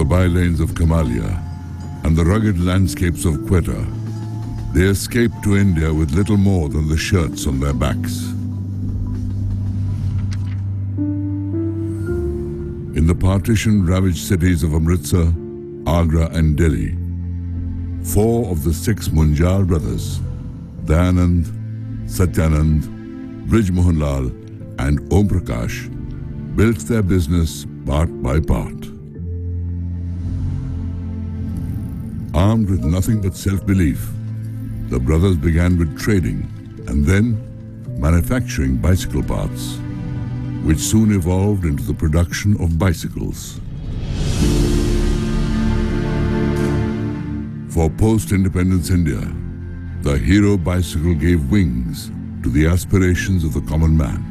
bylanes of Kamalia and the rugged landscapes of Quetta, they escaped to India with little more than the shirts on their backs. In the partition-ravaged cities of Amritsar, Agra and Delhi, 4 of the 6 Munjal brothers, Dayanand, Satyanand, Brij Mohanlal and Om Prakash, built their business part by part. Armed with nothing but self-belief, the brothers began with trading and then manufacturing bicycle parts, which soon evolved into the production of bicycles. For post-independence India, the Hero bicycle gave wings to the aspirations of the common man.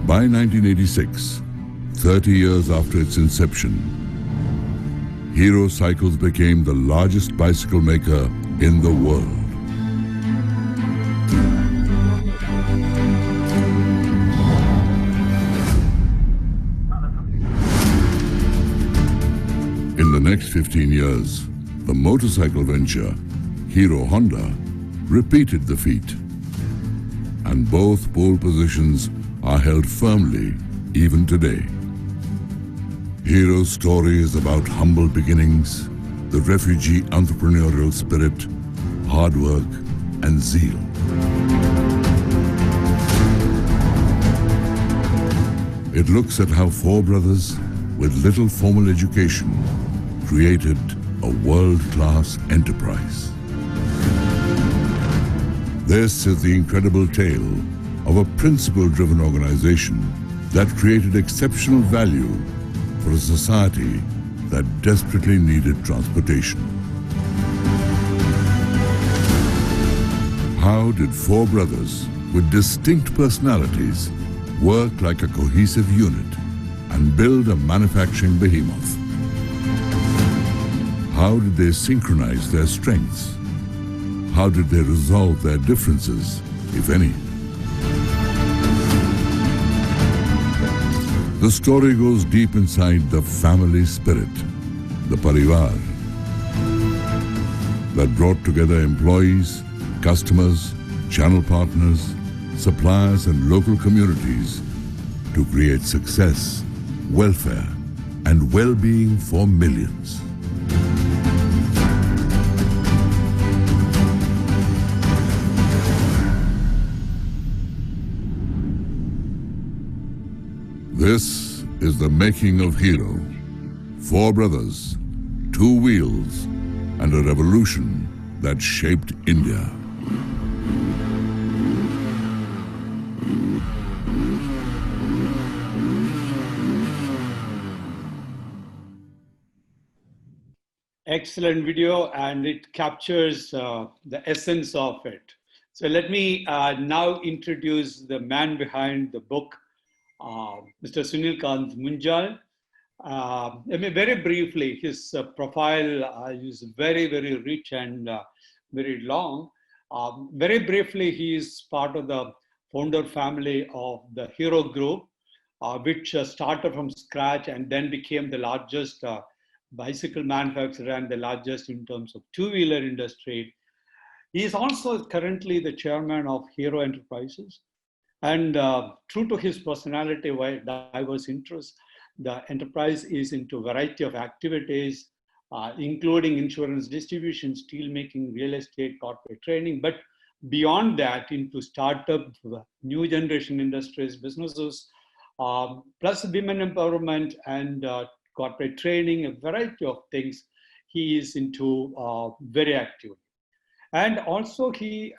By 1986, 30 years after its inception, Hero Cycles became the largest bicycle maker in the world. In the next 15 years, the motorcycle venture, Hero Honda, repeated the feat. And both pole positions are held firmly even today. Hero's story is about humble beginnings, the refugee entrepreneurial spirit, hard work, and zeal. It looks at how 4 brothers with little formal education created a world-class enterprise. This is the incredible tale of a principle-driven organization that created exceptional value for a society that desperately needed transportation. How did 4 brothers with distinct personalities work like a cohesive unit and build a manufacturing behemoth? How did they synchronize their strengths? How did they resolve their differences, if any? The story goes deep inside the family spirit, the parivar, that brought together employees, customers, channel partners, suppliers and local communities to create success, welfare and well-being for millions. This is the making of Hero. 4 brothers, 2 wheels, and a revolution that shaped India. Excellent video, and it captures the essence of it. So let me now introduce the man behind the book, Mr. Sunil Kant Munjal. Very briefly, his profile is very, very rich and very long. Very briefly, he is part of the founder family of the Hero Group, which started from scratch and then became the largest bicycle manufacturer and the largest in terms of 2-wheeler industry. He is also currently the chairman of Hero Enterprises. And true to his personality, diverse interests, the enterprise is into a variety of activities, including insurance distribution, steel making, real estate, corporate training, but beyond that into startup, new generation industries, businesses, plus women empowerment and corporate training, a variety of things he is into very actively. And also he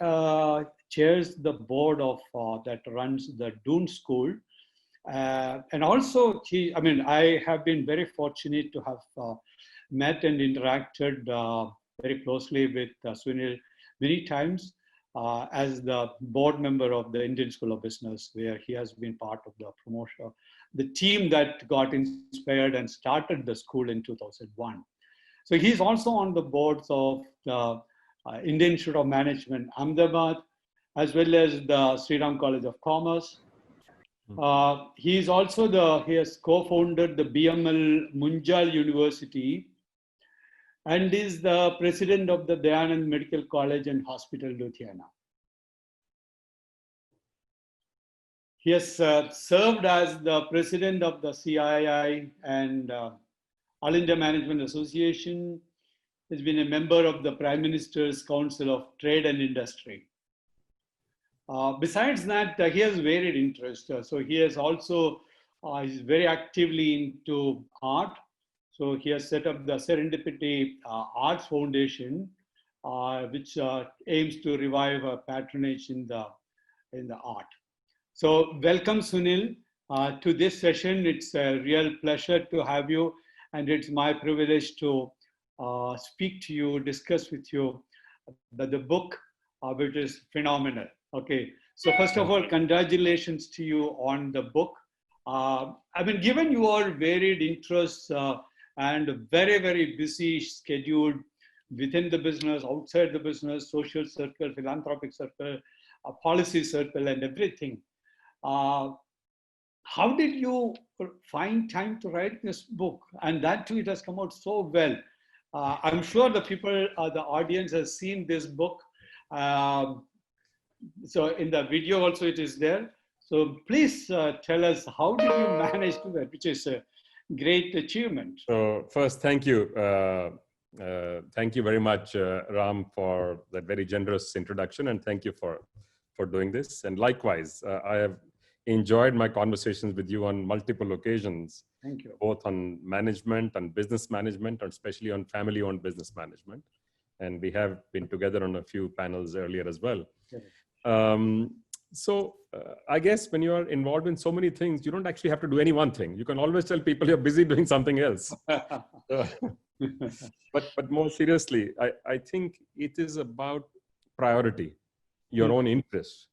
chairs the board of that runs the Doon School. And also I have been very fortunate to have met and interacted very closely with Sunil many times as the board member of the Indian School of Business, where he has been part of the promotion, the team that got inspired and started the school in 2001. So he's also on the boards of the Indian Institute of Management, Ahmedabad, as well as the Sri Ram College of Commerce, He is also he has co-founded the BML Munjal University and is the president of the Dayanand Medical College and Hospital, Ludhiana. He has served as the president of the CII and All India Management Association. He's been a member of the Prime Minister's Council of Trade and Industry. Besides that, he has varied interests. So he has also, is very actively into art. So he has set up the Serendipity Arts Foundation, which aims to revive patronage in the art. So welcome, Sunil, to this session. It's a real pleasure to have you, and it's my privilege to speak to you, discuss with you the book, which is phenomenal. Okay, so first of all, congratulations to you on the book. I mean, given your varied interests and very, very busy schedule within the business, outside the business, social circle, philanthropic circle, policy circle, and everything, how did you find time to write this book? And that too, it has come out so well. I'm sure the people, the audience has seen this book. So in the video also it is there. So please tell us, how did you manage to that, which is a great achievement. So first, thank you. Thank you very much, Ram, for that very generous introduction, and thank you for doing this. And likewise, I have enjoyed my conversations with you on multiple occasions. Thank you. Both on management and business management, and especially on family-owned business management. And we have been together on a few panels earlier as well. Okay. I guess when you are involved in so many things, you don't actually have to do any one thing. You can always tell people you're busy doing something else. But more seriously, I think it is about priority, your own interests.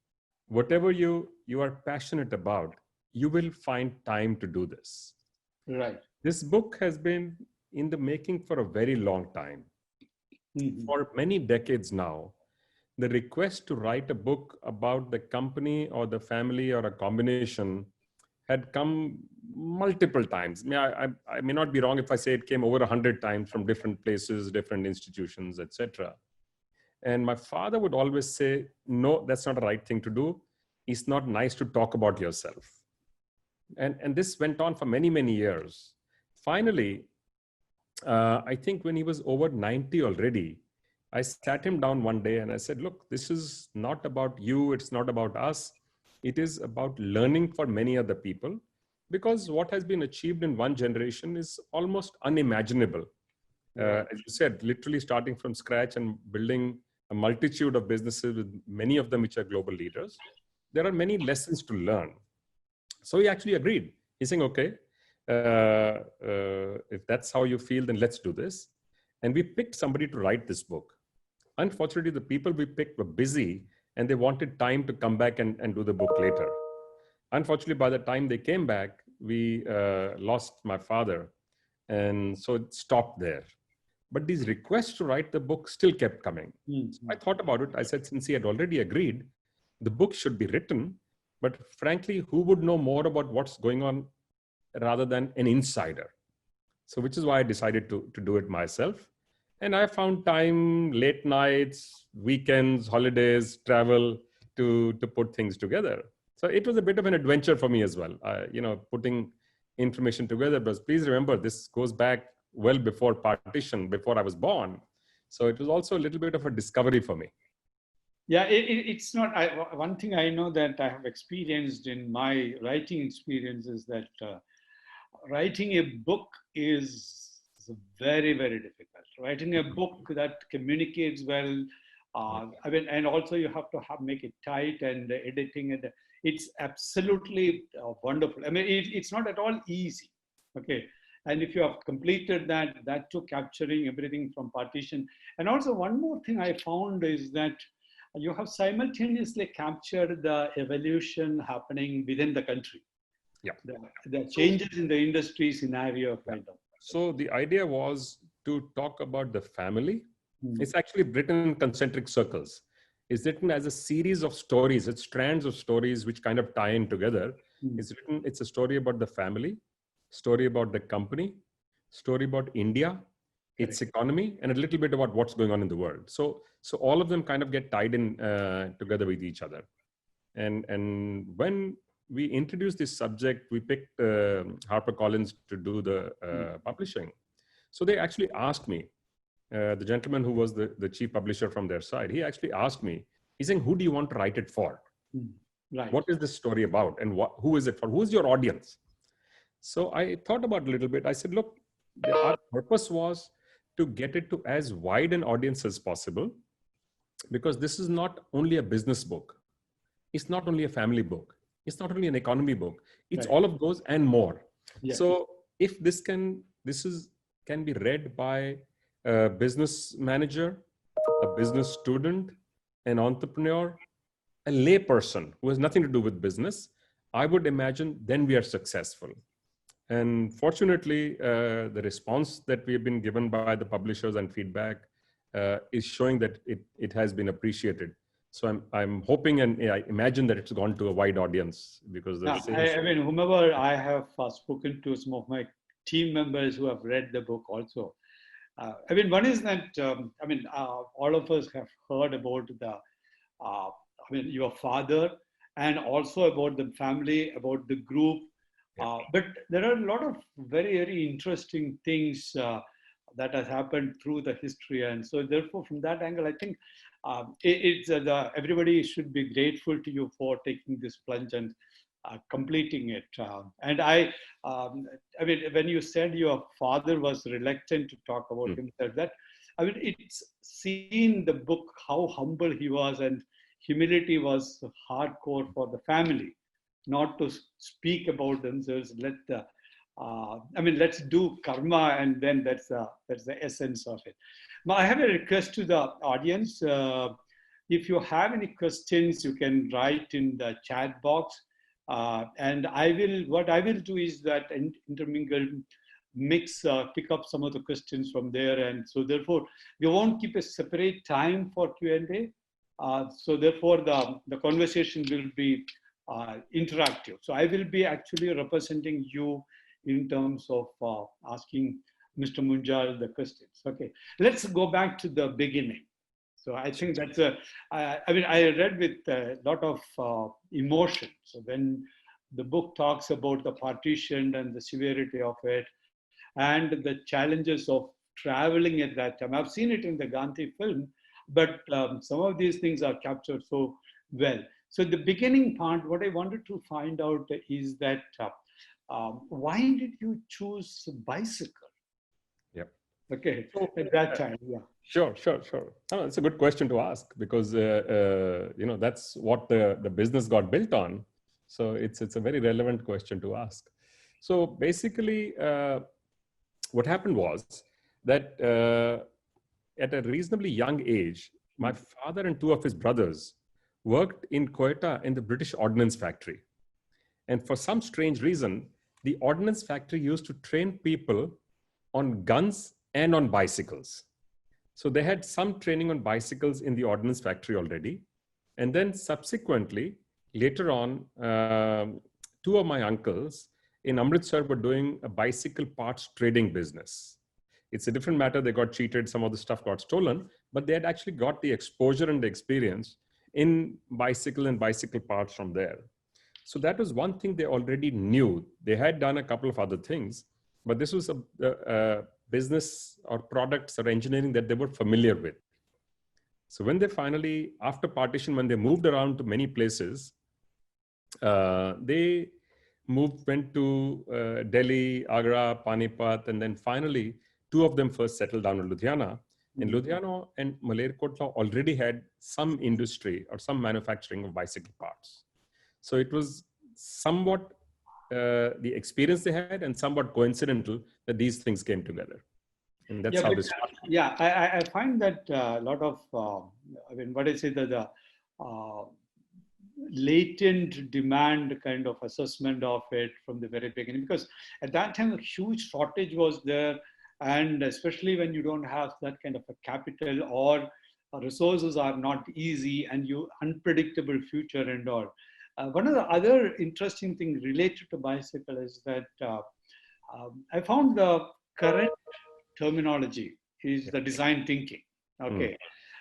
Whatever you are passionate about, you will find time to do this. Right. This book has been in the making for a very long time. For many decades now, the request to write a book about the company or the family or a combination had come multiple times. I may not be wrong if I say it came over 100 times from different places, different institutions, etc. And my father would always say, no, that's not the right thing to do. It's not nice to talk about yourself. And this went on for many, many years. Finally, I think when he was over 90 already, I sat him down one day and I said, look, this is not about you. It's not about us. It is about learning for many other people, because what has been achieved in one generation is almost unimaginable. As you said, literally starting from scratch and building a multitude of businesses, with many of them which are global leaders. There are many lessons to learn. So he actually agreed. He's saying, okay, if that's how you feel, then let's do this. And we picked somebody to write this book. Unfortunately, the people we picked were busy and they wanted time to come back and do the book later. Unfortunately, by the time they came back, we lost my father. And so it stopped there. But these requests to write the book still kept coming. So I thought about it. I said, since he had already agreed, the book should be written. But frankly, who would know more about what's going on rather than an insider? So which is why I decided to do it myself. And I found time, late nights, weekends, holidays, travel to put things together. So it was a bit of an adventure for me as well, putting information together. But please remember, this goes back well before partition, before I was born. So it was also a little bit of a discovery for me. Yeah, it's not, one thing I know that I have experienced in my writing experience is that writing a book is very, very difficult. Writing a book that communicates well, and also you have to make it tight, and editing it. It's absolutely wonderful. I mean, it's not at all easy. Okay. And if you have completed that too, capturing everything from partition. And also one more thing I found is that you have simultaneously captured the evolution happening within the country. Yeah. The changes in the industry scenario kind of. So the idea was to talk about the family. It's actually written in concentric circles. It's written as a series of stories. It's strands of stories which kind of tie in together. It's a story about the family, story about the company, story about India, its economy, and a little bit about what's going on in the world. So all of them kind of get tied in together with each other. And when we introduced this subject, we picked HarperCollins to do the publishing. So they actually asked me, the gentleman who was the chief publisher from their side, he actually asked me, he's saying, who do you want to write it for? Right. What is this story about? And who is it for? Who's your audience? So I thought about it a little bit. I said, look, our purpose was to get it to as wide an audience as possible, because this is not only a business book. It's not only a family book. It's not only an economy book. It's all of those and more. Yes. So if this can be read by a business manager, a business student, an entrepreneur, a lay person who has nothing to do with business, I would imagine then we are successful. And fortunately, the response that we have been given by the publishers and feedback is showing that it has been appreciated. So I'm hoping and I imagine that it's gone to a wide audience, because I mean, whomever I have spoken to, some of my team members who have read the book also. I mean, one is that all of us have heard about your father, and also about the family, about the group. But there are a lot of very, very interesting things that has happened through the history. And so therefore, from that angle, I think everybody should be grateful to you for taking this plunge and completing it. And when you said your father was reluctant to talk about himself, it's seen the book how humble he was, and humility was hardcore for the family, not to speak about themselves. Let's do karma, and then that's the essence of it. Now, I have a request to the audience. If you have any questions, you can write in the chat box. And what I will do is that intermingle, mix, pick up some of the questions from there. And so therefore, we won't keep a separate time for Q&A. So therefore, the conversation will be interactive. So I will be actually representing you in terms of asking Mr. Munjal the questions. Okay, let's go back to the beginning. So I think that's I read with a lot of emotion. So when the book talks about the partition and the severity of it, and the challenges of traveling at that time. I've seen it in the Gandhi film, but some of these things are captured so well. So the beginning part, what I wanted to find out is that why did you choose bicycle? Yep. Okay, so, at that time, yeah. Sure. Oh, it's a good question to ask, because that's what the business got built on. So it's a very relevant question to ask. So basically, what happened was that at a reasonably young age, my father and two of his brothers worked in Quetta in the British Ordnance Factory. And for some strange reason, the Ordnance Factory used to train people on guns and on bicycles. So they had some training on bicycles in the Ordnance Factory already. And then subsequently, later on, two of my uncles in Amritsar were doing a bicycle parts trading business. It's a different matter. They got cheated. Some of the stuff got stolen, but they had actually got the exposure and the experience in bicycle and bicycle parts from there. So that was one thing they already knew. They had done a couple of other things, but this was a business or products or engineering that they were familiar with. So when they finally, after partition, when they moved around to many places, they went to Delhi, Agra, Panipat, and then finally, two of them first settled down in Ludhiana. And Ludhiana and Malerkotla already had some industry or some manufacturing of bicycle parts. So it was somewhat the experience they had and somewhat coincidental that these things came together. And that's how this started. Yeah, I find that a lot of, what I say, the latent demand kind of assessment of it from the very beginning, because at that time a huge shortage was there, and especially when you don't have that kind of a capital or resources are not easy, and you unpredictable future and all. one of the other interesting things related to bicycle is that I found the current terminology is the design thinking. Okay.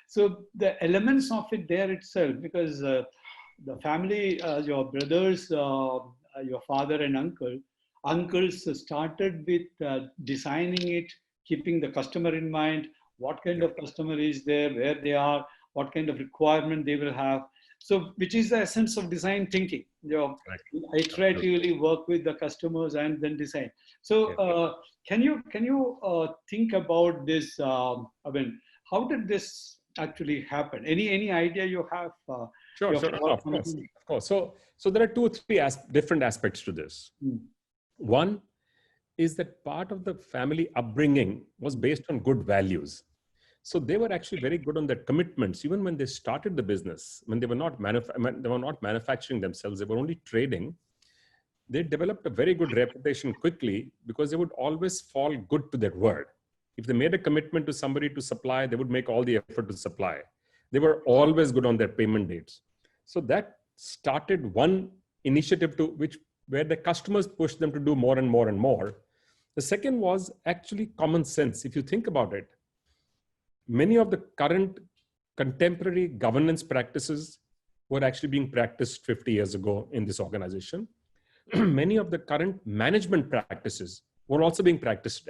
So the elements of it there itself, because the family, your brothers, your father and uncles started with designing it, keeping the customer in mind, what kind of customer is there, where they are, what kind of requirement they will have. So, which is the essence of design thinking. You know, iteratively work with the customers and then design. So, can you think about this? I mean, how did this actually happen? Any idea you have? Sure, of course. So there are two or three different aspects to this. One is that part of the family upbringing was based on good values. So they were actually very good on their commitments. Even when they started the business, when they were not manufacturing themselves, they were only trading. They developed a very good reputation quickly because they would always fall good to their word. If they made a commitment to somebody to supply, they would make all the effort to supply. They were always good on their payment dates. So that started one initiative where the customers pushed them to do more and more and more. The second was actually common sense. If you think about it, many of the current contemporary governance practices were actually being practiced 50 years ago in this organization. Many of the current management practices were also being practiced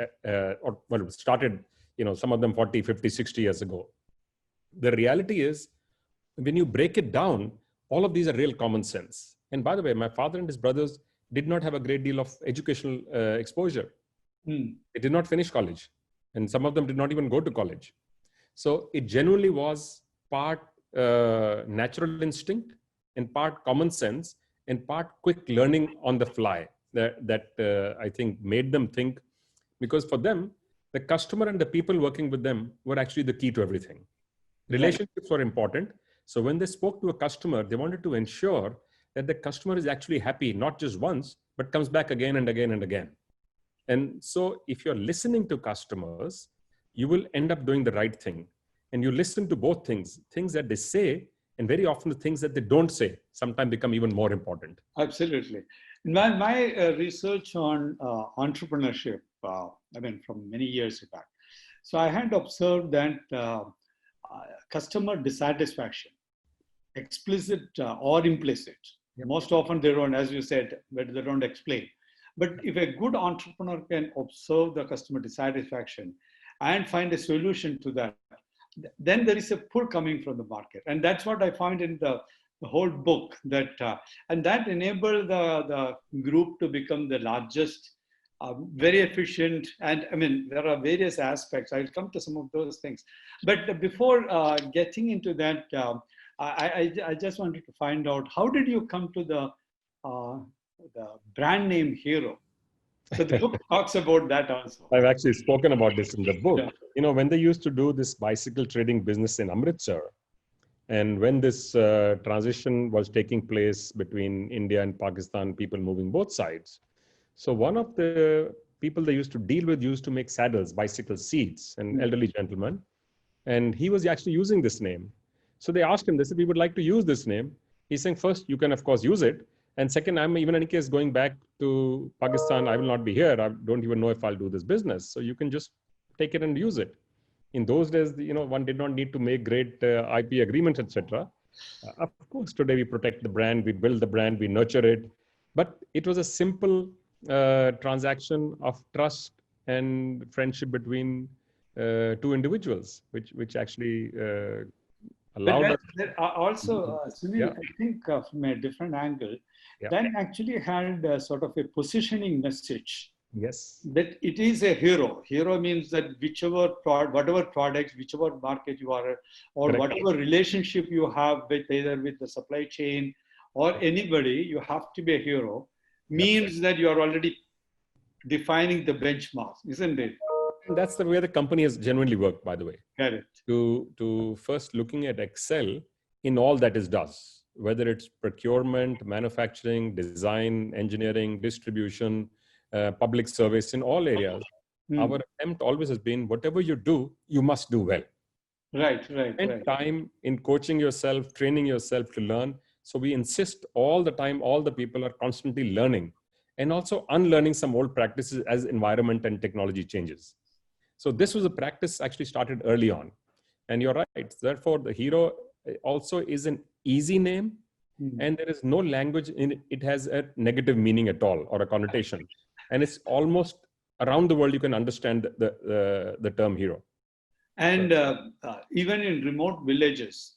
started, some of them 40, 50, 60 years ago. The reality is, when you break it down, all of these are real common sense. And by the way, my father and his brothers did not have a great deal of educational exposure. They did not finish college. And some of them did not even go to college. So it genuinely was part natural instinct and part common sense and part quick learning on the fly that I think made them think, because for them, the customer and the people working with them were actually the key to everything. Relationships were important. So when they spoke to a customer, they wanted to ensure that the customer is actually happy, not just once, but comes back again and again and again. And so if you're listening to customers, you will end up doing the right thing. And you listen to both things that they say, and very often the things that they don't say sometimes become even more important. Absolutely. My research on entrepreneurship, from many years back. So I had observed that customer dissatisfaction, explicit or implicit, most often they don't, as you said, but they don't explain. But if a good entrepreneur can observe the customer dissatisfaction and find a solution to that, then there is a pull coming from the market. And that's what I found in the whole book, and that enabled the group to become the largest, very efficient. And there are various aspects. I'll come to some of those things. But before getting into that, I just wanted to find out, how did you come to the brand name Hero? So the book talks about that also. I've actually spoken about this in the book. Yeah. When they used to do this bicycle trading business in Amritsar, and when this transition was taking place between India and Pakistan, people moving both sides. So one of the people they used to deal with used to make saddles, bicycle seats, an elderly gentleman. And he was actually using this name. So they asked him, they said, we would like to use this name. He's saying, first, you can, of course, use it. And second, I'm even in any case going back to Pakistan. I will not be here. I don't even know if I'll do this business. So you can just take it and use it. In those days, one did not need to make great IP agreements, etc. Of course, today we protect the brand, we build the brand, we nurture it. But it was a simple transaction of trust and friendship between two individuals, which actually allowed us. Also, Sunil, I think from a different angle, that actually had sort of a positioning message. Yes. That it is a hero. Hero means that whatever products, whichever market you are, or correct, whatever relationship you have with either with the supply chain or anybody, you have to be a hero. Means that you are already defining the benchmark, isn't it? And that's the way the company has genuinely worked, by the way. Correct. To first looking at excel in all that it does, whether it's procurement, manufacturing, design, engineering, distribution, public service, in all areas. Our attempt always has been, whatever you do, you must do well. Right. Spend time in coaching yourself, training yourself to learn, So we insist all the time, all the people are constantly learning and also unlearning some old practices as environment and technology changes. So this was a practice actually started early on. And you're right. Therefore, the Hero also is an easy name, and there is no language in it. It has a negative meaning at all or a connotation. And it's almost around the world you can understand the term hero. And even in remote villages,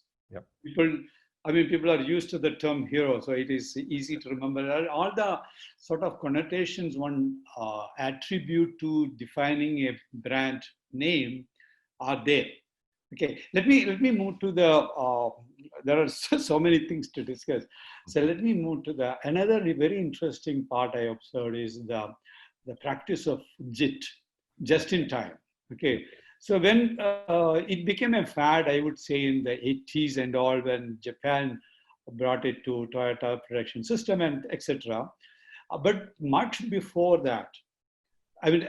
people are used to the term hero, so it is easy to remember. All the sort of connotations one attribute to defining a brand name are there. Okay, let me move to the. There are so many things to discuss. So let me move to another very interesting part I observed is the practice of JIT, just in time. Okay, so when it became a fad, I would say in the 80s and all, when Japan brought it to Toyota production system and etc. But much before that, I mean,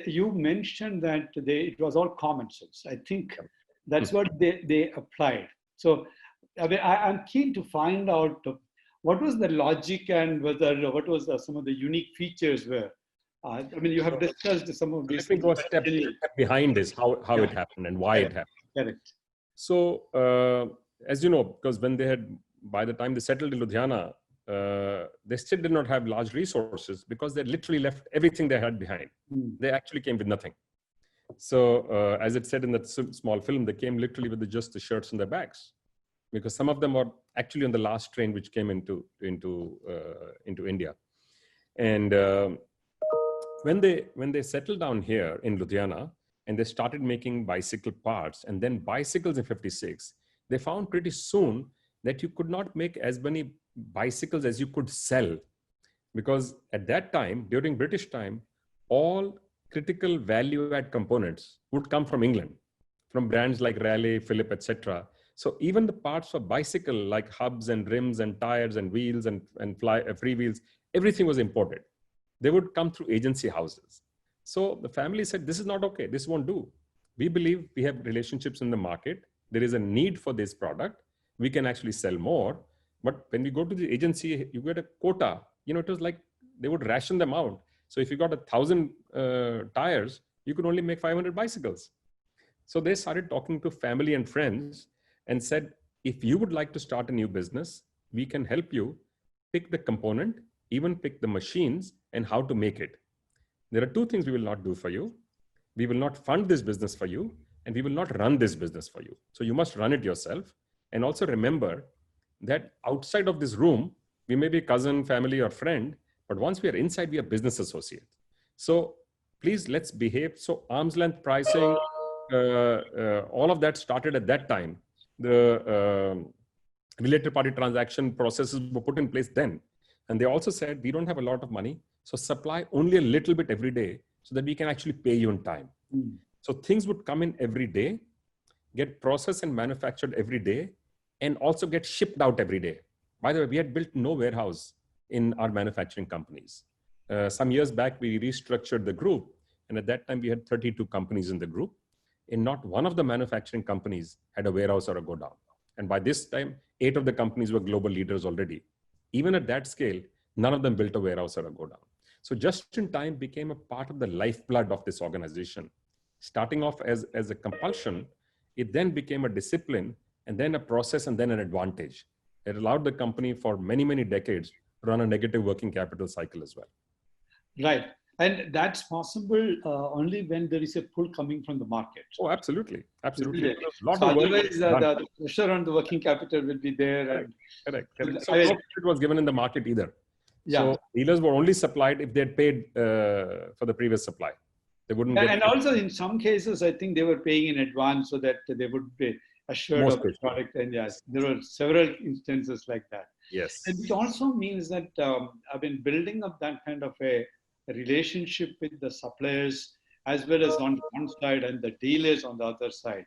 you mentioned that it was all common sense. I think that's what they applied. So I mean, I'm keen to find out what was the logic and what was some of the unique features were. I mean, you have discussed some of these. Let me go a step behind this, how it happened and why it happened. Correct. So, as you know, because by the time they settled in Ludhiana, they still did not have large resources because they literally left everything they had behind. They actually came with nothing. So, as it said in that small film, they came literally with just the shirts and their bags, because some of them were actually on the last train which came into India. And when they settled down here in Ludhiana and they started making bicycle parts and then bicycles in 56, they found pretty soon that you could not make as many bicycles as you could sell, because at that time, during British time, all critical value add components would come from England, from brands like Raleigh, Philip, etc. So even the parts for bicycle like hubs and rims and tires and wheels and free wheels, everything was imported. They would come through agency houses. So the family said, this is not okay. This won't do. We believe we have relationships in the market. There is a need for this product. We can actually sell more. But when we go to the agency, you get a quota. You know, it was like they would ration them out. So if you got 1,000 tires, you could only make 500 bicycles. So they started talking to family and friends and said, if you would like to start a new business, we can help you pick the component, even pick the machines and how to make it. There are two things we will not do for you. We will not fund this business for you, and we will not run this business for you. So you must run it yourself. And also remember that outside of this room, we may be cousin, family, or friend, but once we are inside, we are business associates. So please, let's behave. So arm's length pricing, all of that started at that time. The related party transaction processes were put in place then. And they also said, we don't have a lot of money, so supply only a little bit every day so that we can actually pay you in time. So things would come in every day, get processed and manufactured every day, and also get shipped out every day. By the way, we had built no warehouse in our manufacturing companies. Some years back, we restructured the group. And at that time, we had 32 companies in the group. And not one of the manufacturing companies had a warehouse or a godown. And by this time, 8 of the companies were global leaders already. Even at that scale, none of them built a warehouse or a godown. So just in time became a part of the lifeblood of this organization. Starting off as a compulsion, it then became a discipline, and then a process, and then an advantage. It allowed the company for many, many decades to run a negative working capital cycle as well. Right. And that's possible only when there is a pull coming from the market. Oh, absolutely. Absolutely. So otherwise, the pressure on the working capital will be there. Correct. So no credit was given in the market either. Yeah. So dealers were only supplied if they had paid for the previous supply. They wouldn't. And also in some cases, I think they were paying in advance so that they would be assured of the product. And yes, there were several instances like that. Yes. And it also means that I've been building up that kind of a relationship with the suppliers as well as on one side and the dealers on the other side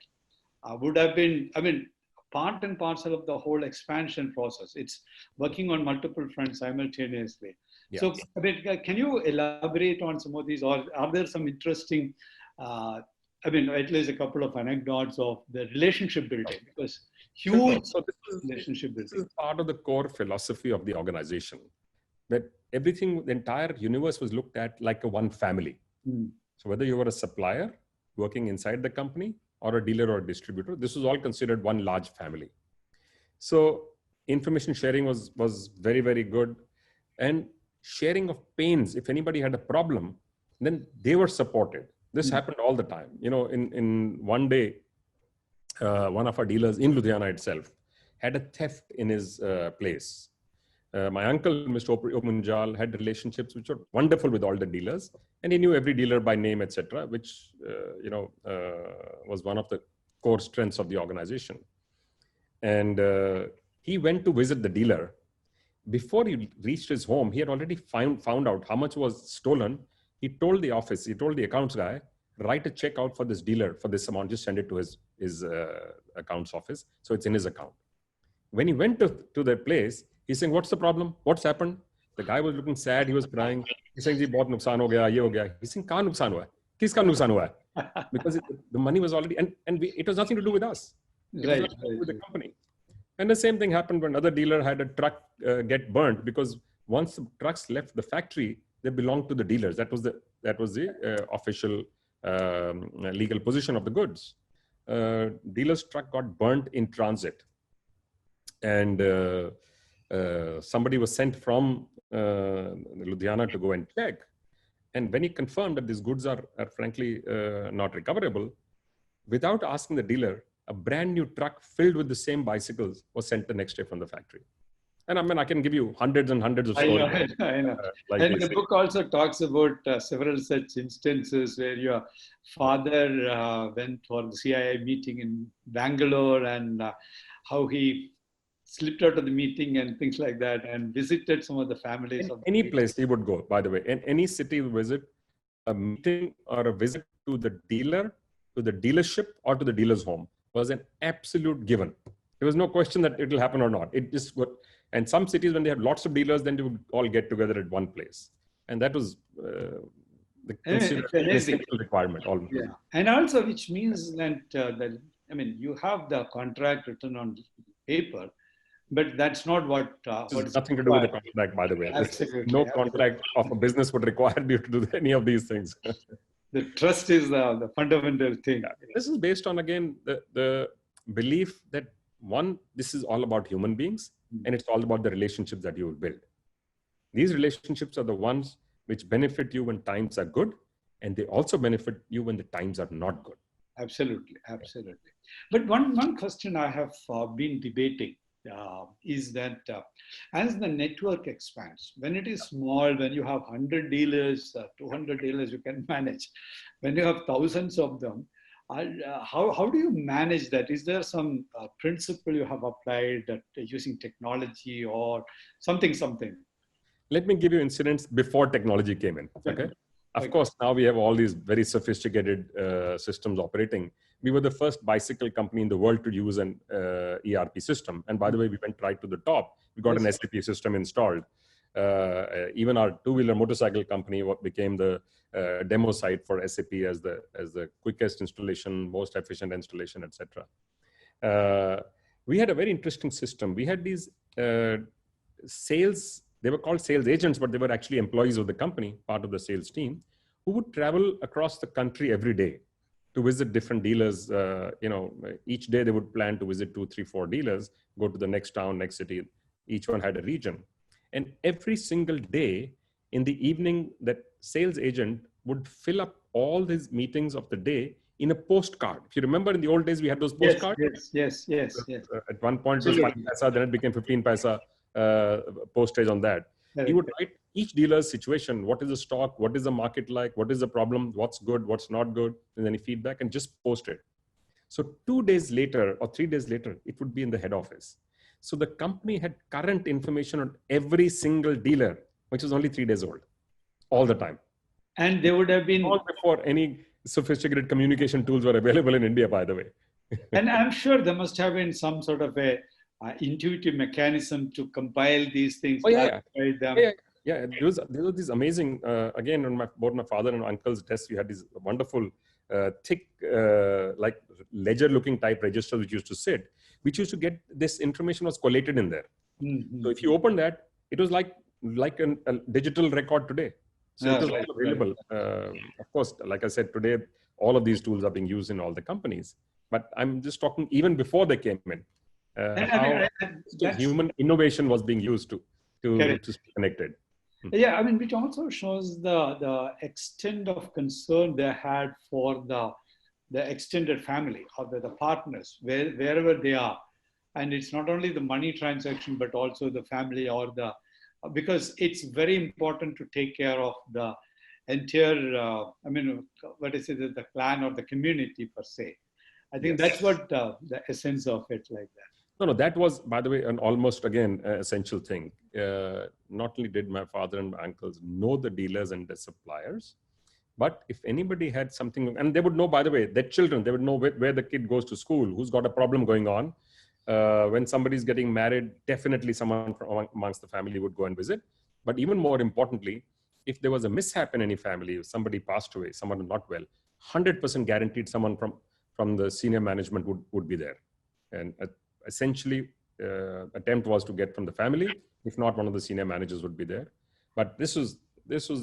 would have been, I mean, part and parcel of the whole expansion process. It's working on multiple fronts simultaneously. Yes. So, I mean, can you elaborate on some of these, or are there some interesting I mean, at least a couple of anecdotes of the relationship building, because huge So relationship this building. is part of the core philosophy of the organization, that everything, the entire universe was looked at like a one family. So whether you were a supplier working inside the company or a dealer or a distributor, this was all considered one large family. So information sharing was very, very good. And sharing of pains, if anybody had a problem, then they were supported. This happened all the time. You know, in one day, one of our dealers in Ludhiana itself had a theft in his place. My uncle, Mr. Munjal, had relationships which were wonderful with all the dealers, and he knew every dealer by name, etc., which was one of the core strengths of the organization. And he went to visit the dealer. Before he reached his home, he had already found out how much was stolen. He told the office, he told the accounts guy, write a check out for this dealer for this amount, just send it to his accounts office, so it's in his account. When he went to their place, he's saying, what's the problem? What's happened? The guy was looking sad. He was crying. He's saying, "Ji, bahut nuksan ho gaya, ye ho gaya." He's saying, "Kahan nuksan hua hai? Kiska nuksan hua hai?" Because the money was already, and it was nothing to do with us. It was nothing to do with the company. And the same thing happened when another dealer had a truck get burnt, because once the trucks left the factory, they belonged to the dealers. That was the official legal position of the goods. Dealer's truck got burnt in transit. And somebody was sent from Ludhiana to go and check. And when he confirmed that these goods are frankly not recoverable, without asking the dealer, a brand new truck filled with the same bicycles was sent the next day from the factory. And I mean, I can give you hundreds and hundreds of stories. I know. And the book also talks about several such instances where your father went for the CIA meeting in Bangalore, and how he slipped out of the meeting and things like that, and visited some of the families. In any place he would go, by the way, in any city he would visit, a meeting or a visit to the dealer, to the dealership, or to the dealer's home was an absolute given. There was no question that it will happen or not. It just got, and some cities, when they had lots of dealers, then they would all get together at one place. And that was the essential requirement almost. Yeah. And also, which means that, I mean, you have the contract written on paper, but that's not what... It's nothing to do with the contract, by the way. Absolutely. No contract of a business would require you to do any of these things. The trust is the fundamental thing. Yeah. This is based on, again, the belief that, one, this is all about human beings, and it's all about the relationships that you will build. These relationships are the ones which benefit you when times are good, and they also benefit you when the times are not good. Absolutely, absolutely. But one question I have been debating is that as the network expands, when it is small, when you have 100 dealers, 200 dealers, you can manage. When you have thousands of them, how do you manage that? Is there some principle you have applied that using technology or something? Let me give you incidents before technology came in. Okay. Of course, now we have all these very sophisticated systems operating. We were the first bicycle company in the world to use an ERP system. And by the way, we went right to the top. We got an SAP system installed. Even our two-wheeler motorcycle company became the demo site for SAP as the quickest installation, most efficient installation, etc. We had a very interesting system. We had these sales. They were called sales agents, but they were actually employees of the company, part of the sales team, who would travel across the country every day to visit different dealers. Each day they would plan to visit 2, 3, 4 dealers, go to the next town, next city. Each one had a region. And every single day in the evening, that sales agent would fill up all these meetings of the day in a postcard. If you remember, in the old days, we had those postcards. Yes. At one point, it was 5 paisa, then it became 15 paisa. Postage on that. He would write each dealer's situation. What is the stock? What is the market like? What is the problem? What's good? What's not good? And then he feedback and just post it. So 2 days later or 3 days later, it would be in the head office. So the company had current information on every single dealer, which was only 3 days old, all the time. And they would have been... All before any sophisticated communication tools were available in India, by the way. And I'm sure there must have been some sort of a intuitive mechanism to compile these things. Oh, yeah. Yeah, there was this amazing, again, on both my father and uncle's desk, we had these wonderful, thick, like ledger-looking type registers which used to sit, which used to get this information was collated in there. Mm-hmm. So if you open that, it was like a digital record today. So it was all available. Of course, like I said, today, all of these tools are being used in all the companies. But I'm just talking even before they came in, how human innovation was being used to stay connected. Yeah, I mean, which also shows the extent of concern they had for the extended family or the partners, wherever they are. And it's not only the money transaction, but also the family or because it's very important to take care of the entire, the clan or the community per se. I think that's what the essence of it like that. No, that was, by the way, an almost, again, essential thing. Not only did my father and my uncles know the dealers and the suppliers, but if anybody had something, and they would know, by the way, their children, they would know where the kid goes to school, who's got a problem going on. When somebody's getting married, definitely someone from amongst the family would go and visit. But even more importantly, if there was a mishap in any family, if somebody passed away, someone not well, 100% guaranteed someone from the senior management would be there. And essentially, attempt was to get from the family. If not, one of the senior managers would be there. But this was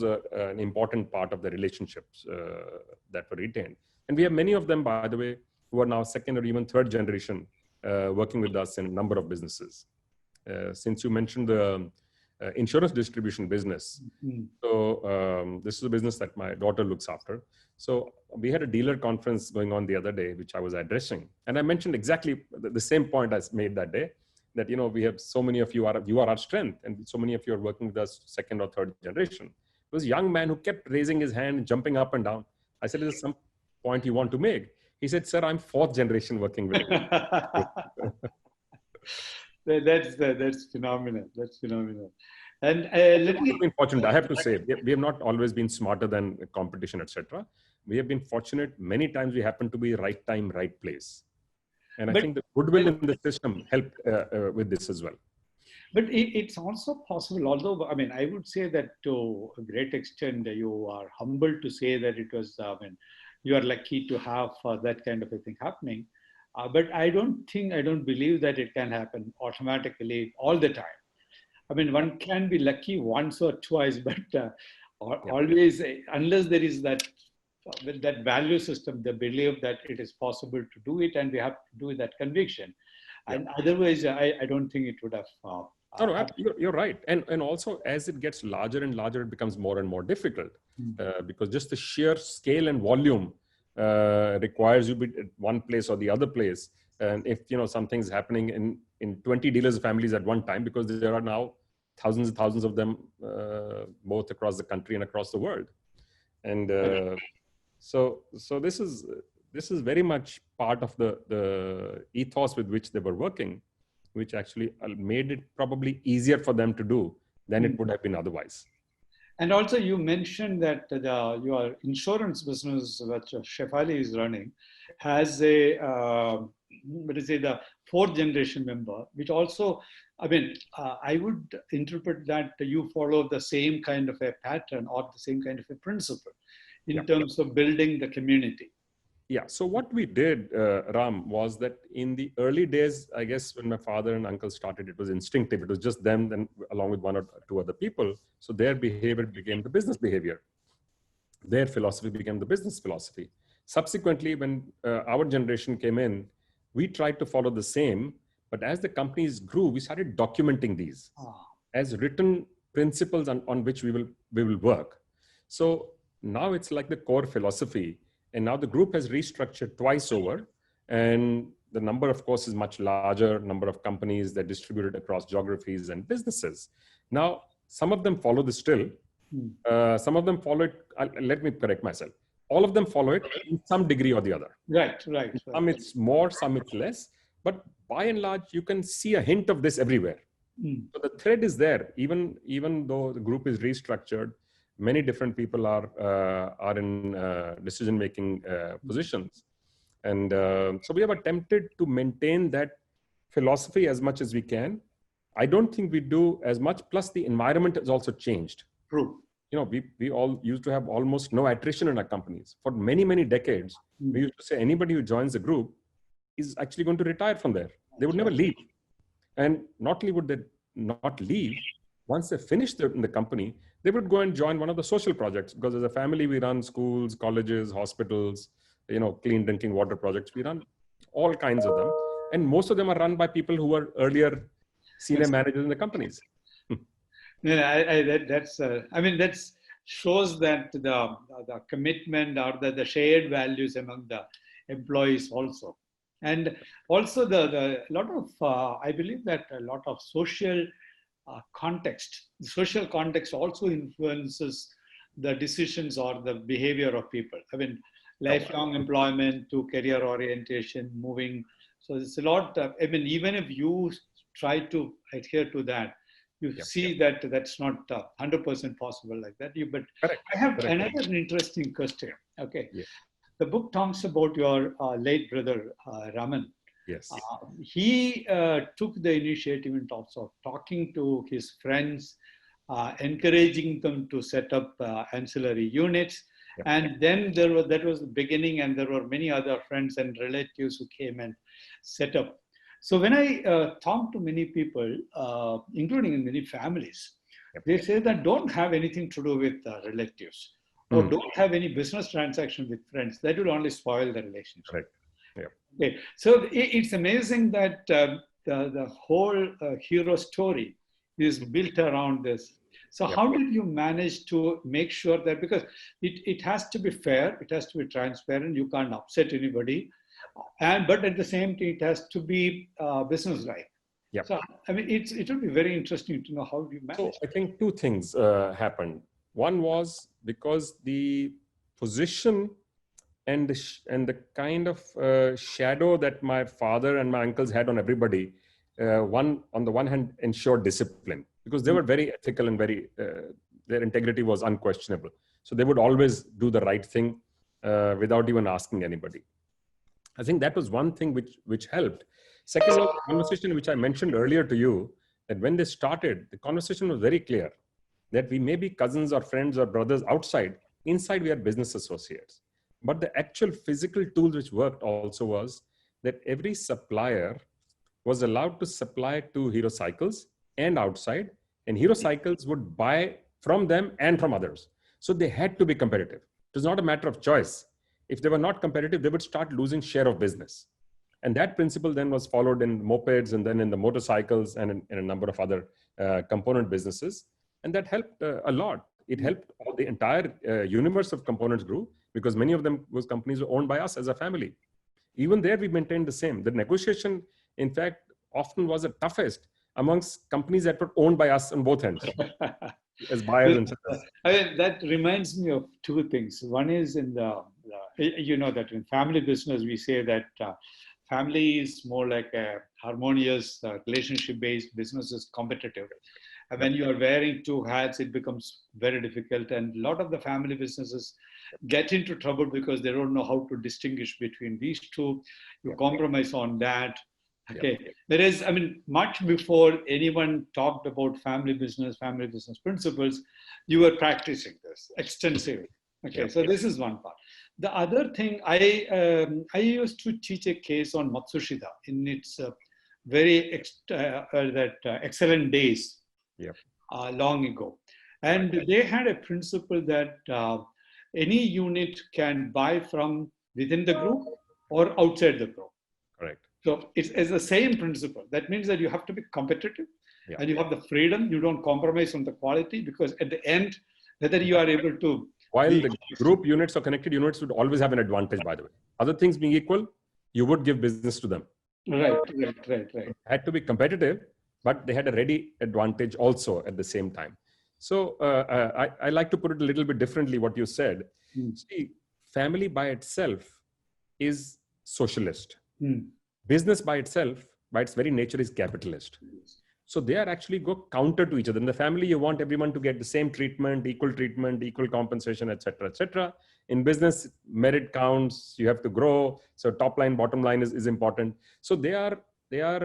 an important part of the relationships that were retained. And we have many of them, by the way, who are now second or even third generation working with us in a number of businesses. Since you mentioned the insurance distribution business, so this is a business that my daughter looks after. So we had a dealer conference going on the other day, which I was addressing. And I mentioned exactly the same point I made that day, that, we have so many of you are our strength. And so many of you are working with us second or third generation. There was a young man who kept raising his hand, jumping up and down. I said, is there some point you want to make? He said, sir, I'm fourth generation working with you. That's phenomenal. That's phenomenal. And let me... been fortunate, I have to say, we have not always been smarter than competition, etc. We have been fortunate. Many times we happen to be right time, right place. And I think the goodwill in the system helped with this as well. But it's also possible, although, I mean, I would say that to a great extent, you are humbled to say that it was, you are lucky to have that kind of a thing happening. But I don't believe that it can happen automatically all the time. I mean, one can be lucky once or twice, but always, unless there is that value system, the belief that it is possible to do it, and we have to do that conviction. And otherwise, I don't think it would have. No, you're right. And also, as it gets larger and larger, it becomes more and more difficult because just the sheer scale and volume requires you to be at one place or the other place. And if something's happening in 20 dealers' families at one time, because there are now thousands and thousands of them both across the country and across the world. And so this is very much part of the ethos with which they were working, which actually made it probably easier for them to do than it would have been otherwise. And also, you mentioned that your insurance business, which Shefali is running, has the fourth generation member, which also, I mean, I would interpret that you follow the same kind of a pattern or the same kind of a principle in terms of building the community. Yeah. So what we did, Ram, was that in the early days, I guess when my father and uncle started, it was instinctive. It was just them, then along with one or two other people. So their behavior became the business behavior. Their philosophy became the business philosophy. Subsequently, when our generation came in, we tried to follow the same. But as the companies grew, we started documenting these as written principles on which we will work. So now it's like the core philosophy. And now the group has restructured twice over, and the number, of course, is much larger. Number of companies that distributed across geographies and businesses. Now, some of them follow this still. Some of them follow it. Let me correct myself. All of them follow it in some degree or the other. Right. Some it's more, some it's less. But by and large, you can see a hint of this everywhere. So the thread is there, even though the group is restructured. Many different people are in decision-making positions. And so we have attempted to maintain that philosophy as much as we can. I don't think we do as much. Plus, the environment has also changed. True. We all used to have almost no attrition in our companies. For many, many decades, we used to say anybody who joins the group is actually going to retire from there. They would never leave. And not only would they not leave, once they finished in the company, they would go and join one of the social projects, because as a family, we run schools, colleges, hospitals, clean drinking water projects. We run all kinds of them. And most of them are run by people who were earlier senior managers in the companies. That shows that the commitment or the shared values among the employees also. And also the lot of, I believe that a lot of social context, the social context also influences the decisions or the behavior of people. I mean, lifelong employment to career orientation, moving. So it's a lot, even if you try to adhere to that, you see that that's not 100% possible like that. But correct. I have another interesting question. Okay. Yeah. The book talks about your late brother, Raman. Yes. He took the initiative in terms of talking to his friends, encouraging them to set up ancillary units. Yep. And then that was the beginning, and there were many other friends and relatives who came and set up. So when I talk to many people, including in many families, yep. They say that don't have anything to do with relatives, or don't have any business transaction with friends. That will only spoil the relationship. Right. Yeah. Okay. So it's amazing that the whole hero story is built around this. So yep. How did you manage to make sure that, because it has to be fair, it has to be transparent, you can't upset anybody, but at the same time, it has to be business-like. Yeah. So, it would be very interesting to know how you manage. So I think two things happened. One was because the position and the kind of shadow that my father and my uncles had on everybody, on the one hand, ensured discipline, because they were very ethical and their integrity was unquestionable. So they would always do the right thing without even asking anybody. I think that was one thing which helped. Second was the conversation which I mentioned earlier to you, that when they started, the conversation was very clear that we may be cousins or friends or brothers outside. Inside, we are business associates. But the actual physical tools which worked also was that every supplier was allowed to supply to Hero Cycles and outside, and Hero Cycles would buy from them and from others. So they had to be competitive. It was not a matter of choice. If they were not competitive, they would start losing share of business. And that principle then was followed in mopeds and then in the motorcycles and in a number of other component businesses. And that helped a lot. It helped the entire universe of components grew, because many of those companies were owned by us as a family. Even there, we maintained the same. The negotiation, in fact, often was the toughest amongst companies that were owned by us on both ends, as buyers and sellers. That reminds me of two things. One is in that in family business, we say that family is more like a harmonious, relationship-based. Business is competitive. And when you are wearing two hats, it becomes very difficult. And a lot of the family businesses get into trouble because they don't know how to distinguish between these two. You compromise on that. Okay. Whereas, much before anyone talked about family business principles, you were practicing this extensively. Okay. So this is one part. The other thing, I used to teach a case on Matsushita in its excellent days. Long ago. And they had a principle that any unit can buy from within the group or outside the group. Correct. So it's the same principle. That means that you have to be competitive and you have the freedom. You don't compromise on the quality, because at the end, whether you are able to... While the group units or connected units would always have an advantage, by the way. Other things being equal, you would give business to them. Right. It had to be competitive, but they had a ready advantage also at the same time. So I like to put it a little bit differently, what you said. See, family by itself is socialist. Business by itself, by its very nature, is capitalist. So they are actually go counter to each other. In the family, you want everyone to get the same treatment, equal compensation, etc., etc. In business, merit counts, you have to grow. So top line, bottom line is important. So they are they are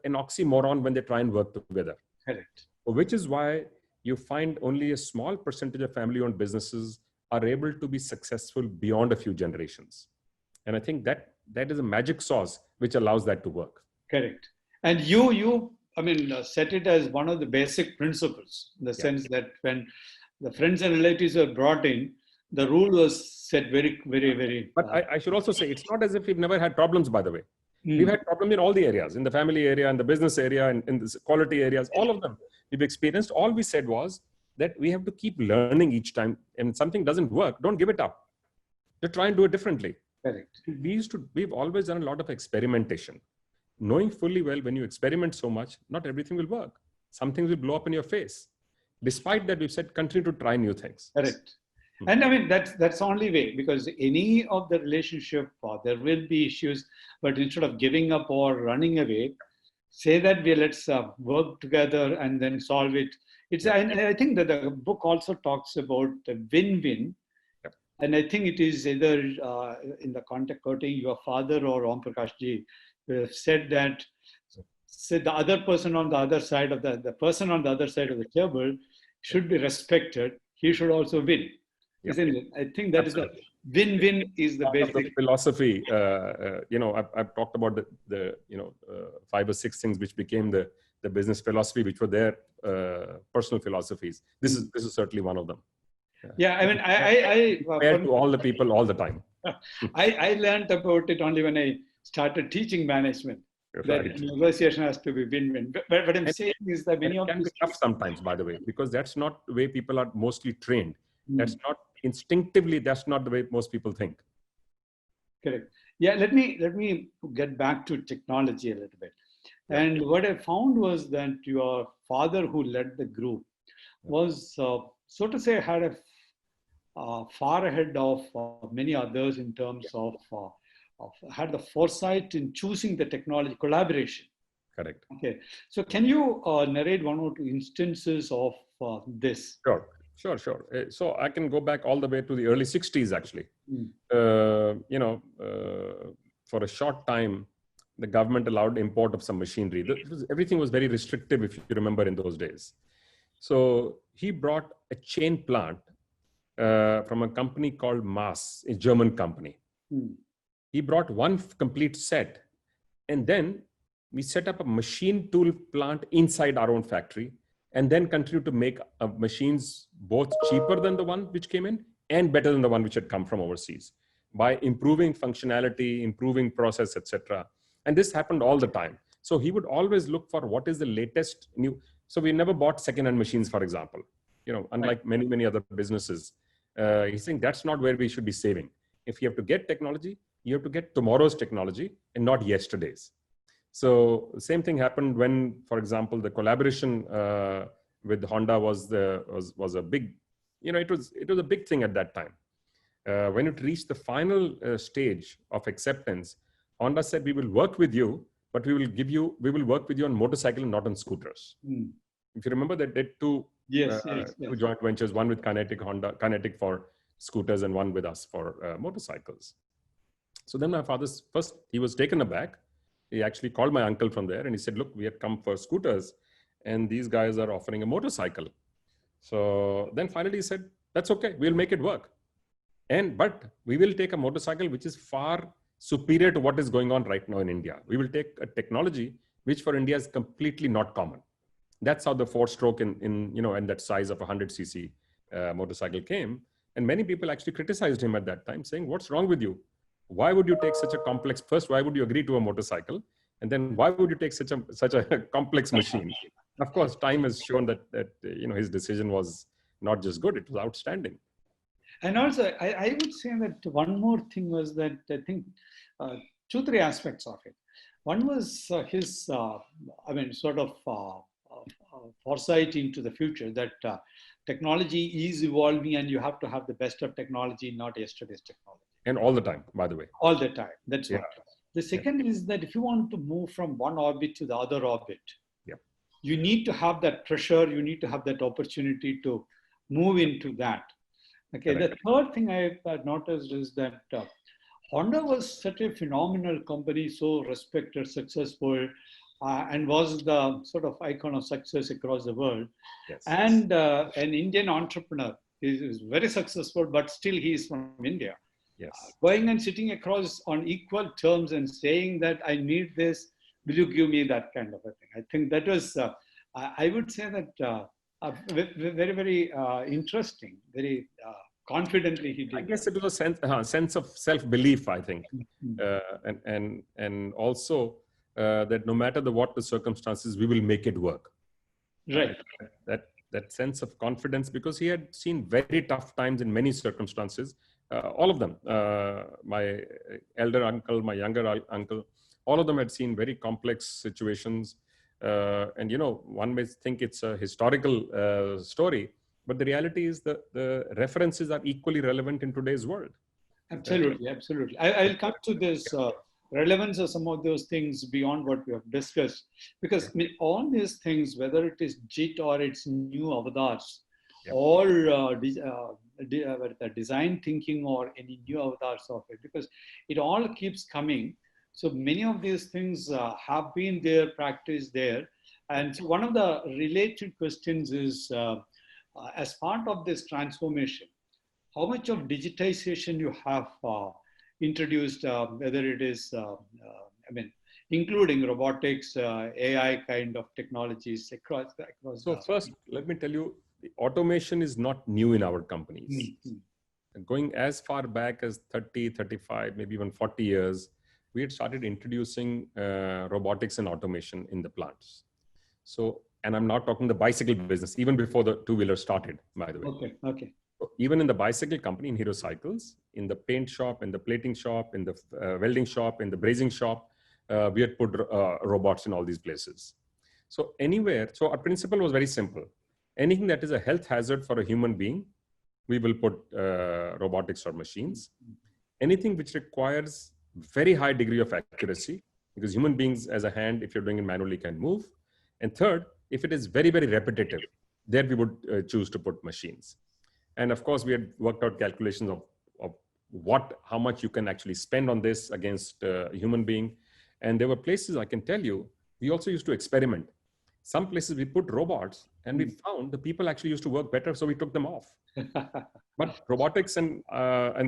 an oxymoron when they try and work together. Correct. Which is why you find only a small percentage of family-owned businesses are able to be successful beyond a few generations. And I think that is a magic sauce which allows that to work. Correct. And you set it as one of the basic principles, in the sense that when the friends and relatives were brought in, the rule was set very, very, very. But I should also say, it's not as if we've never had problems, by the way. We've had problems in all the areas, in the family area, in the business area, and in the quality areas, all of them we've experienced. All we said was that we have to keep learning each time. And something doesn't work, don't give it up. To try and do it differently. Correct. We've always done a lot of experimentation. Knowing fully well, when you experiment so much, not everything will work. Some things will blow up in your face. Despite that, we've said, continue to try new things. Correct. And I mean, that's the only way, because any of the relationship, there will be issues, but instead of giving up or running away, say that let's work together and then solve it. And I think that the book also talks about the win-win. Yep. And I think it is either in the context quoting your father or Om Prakash ji said that the other person on the other side of the person on the other side of the table should be respected. He should also win. Yep. Isn't it? I think that Absolutely. Is the win-win is the basic the philosophy. I've talked about the 5 or 6 things which became the business philosophy, which were their personal philosophies. This is certainly one of them. Yeah, I mean, I compared to all the people all the time. I learned about it only when I started teaching management. Right. That negotiation has to be win-win. But what I'm saying is that many of can be tough sometimes, by the way, because that's not the way people are mostly trained. That's not instinctively. That's not the way most people think. Correct. Yeah. Let me get back to technology a little bit. And what I found was that your father, who led the group, was so to say had a far ahead of many others in terms of had the foresight in choosing the technology collaboration. Correct. Okay. So can you narrate 1 or 2 instances of this? Sure. So I can go back all the way to the early 60s, actually. For a short time, the government allowed import of some machinery. Everything was very restrictive, if you remember, in those days. So he brought a chain plant from a company called Mass, a German company. He brought one complete set, and then we set up a machine tool plant inside our own factory, and then continued to make machines both cheaper than the one which came in and better than the one which had come from overseas, by improving functionality, improving process, etc. And this happened all the time. So he would always look for what is the latest new. So we never bought second-hand machines, for example. Unlike many other businesses, he's saying that's not where we should be saving. If you have to get technology, you have to get tomorrow's technology and not yesterday's. So the same thing happened when, for example, the collaboration with Honda was a big, it was a big thing at that time. When it reached the final stage of acceptance, Honda said, we will work with you, but we will work with you on motorcycle and not on scooters. If you remember, they did two joint ventures, one with Kinetic for scooters and one with us for motorcycles. So then my father's first, he was taken aback. He actually called my uncle from there and he said, look, we had come for scooters and these guys are offering a motorcycle. So then finally he said, that's okay, we'll make it work. But we will take a motorcycle which is far superior to what is going on right now in India. We will take a technology which for India is completely not common. That's how the 4-stroke in that size of 100cc motorcycle came. And many people actually criticized him at that time, saying, what's wrong with you? Why would you take such a complex, first, why would you agree to a motorcycle? And then why would you take such a complex machine? Of course, time has shown that his decision was not just good, it was outstanding. And also, I would say that one more thing was that I think 2-3 aspects of it. One was his, foresight into the future, that technology is evolving and you have to have the best of technology, not yesterday's technology. And all the time, by the way. All the time. That's what. The second is that if you want to move from one orbit to the other orbit, you need to have that pressure, you need to have that opportunity to move into that. Okay. Correct. The third thing I've noticed is that Honda was such a phenomenal company, so respected, successful, and was the sort of icon of success across the world. Yes. And an Indian entrepreneur. He is very successful, but still he is from India. Yes. Going and sitting across on equal terms and saying that I need this, will you give me that kind of a thing? I think that was, I would say that very, very interesting, very confidently he did. I guess it was a sense of self-belief, I think. Mm-hmm. And also that no matter what the circumstances, we will make it work. Right. That sense of confidence, because he had seen very tough times in many circumstances, all of them. My elder uncle, my younger uncle, all of them had seen very complex situations. And, you know, one may think it's a historical story, but the reality is that the references are equally relevant in today's world. Absolutely, absolutely. I'll come to this relevance of some of those things beyond what we have discussed. Because I mean, all these things, whether it is JIT or its new avatars, or design thinking or any new avatars of it, because it all keeps coming. So many of these things have been there, practiced there. And so one of the related questions is, as part of this transformation, how much of digitization you have introduced, whether it is, I mean, including robotics, AI kind of technologies across. So first, let me tell you, the automation is not new in our companies. Mm-hmm. Going as far back as 30, 35, maybe even 40 years, we had started introducing robotics and automation in the plants. So, and I'm not talking the bicycle business, even before the two-wheeler started, by the way. Okay, okay. So even in the bicycle company, in Hero Cycles, in the paint shop, in the plating shop, in the welding shop, in the brazing shop, we had put robots in all these places. So anywhere, so our principle was very simple. Anything that is a health hazard for a human being, we will put robotics or machines. Anything which requires very high degree of accuracy, because human beings as a hand, if you're doing it manually, can move. And third, if it is very, very repetitive, there we would choose to put machines. And of course, we had worked out calculations of how much you can actually spend on this against a human being. And there were places, I can tell you, we also used to experiment. Some places we put robots and we found the people actually used to work better, so we took them off. But robotics and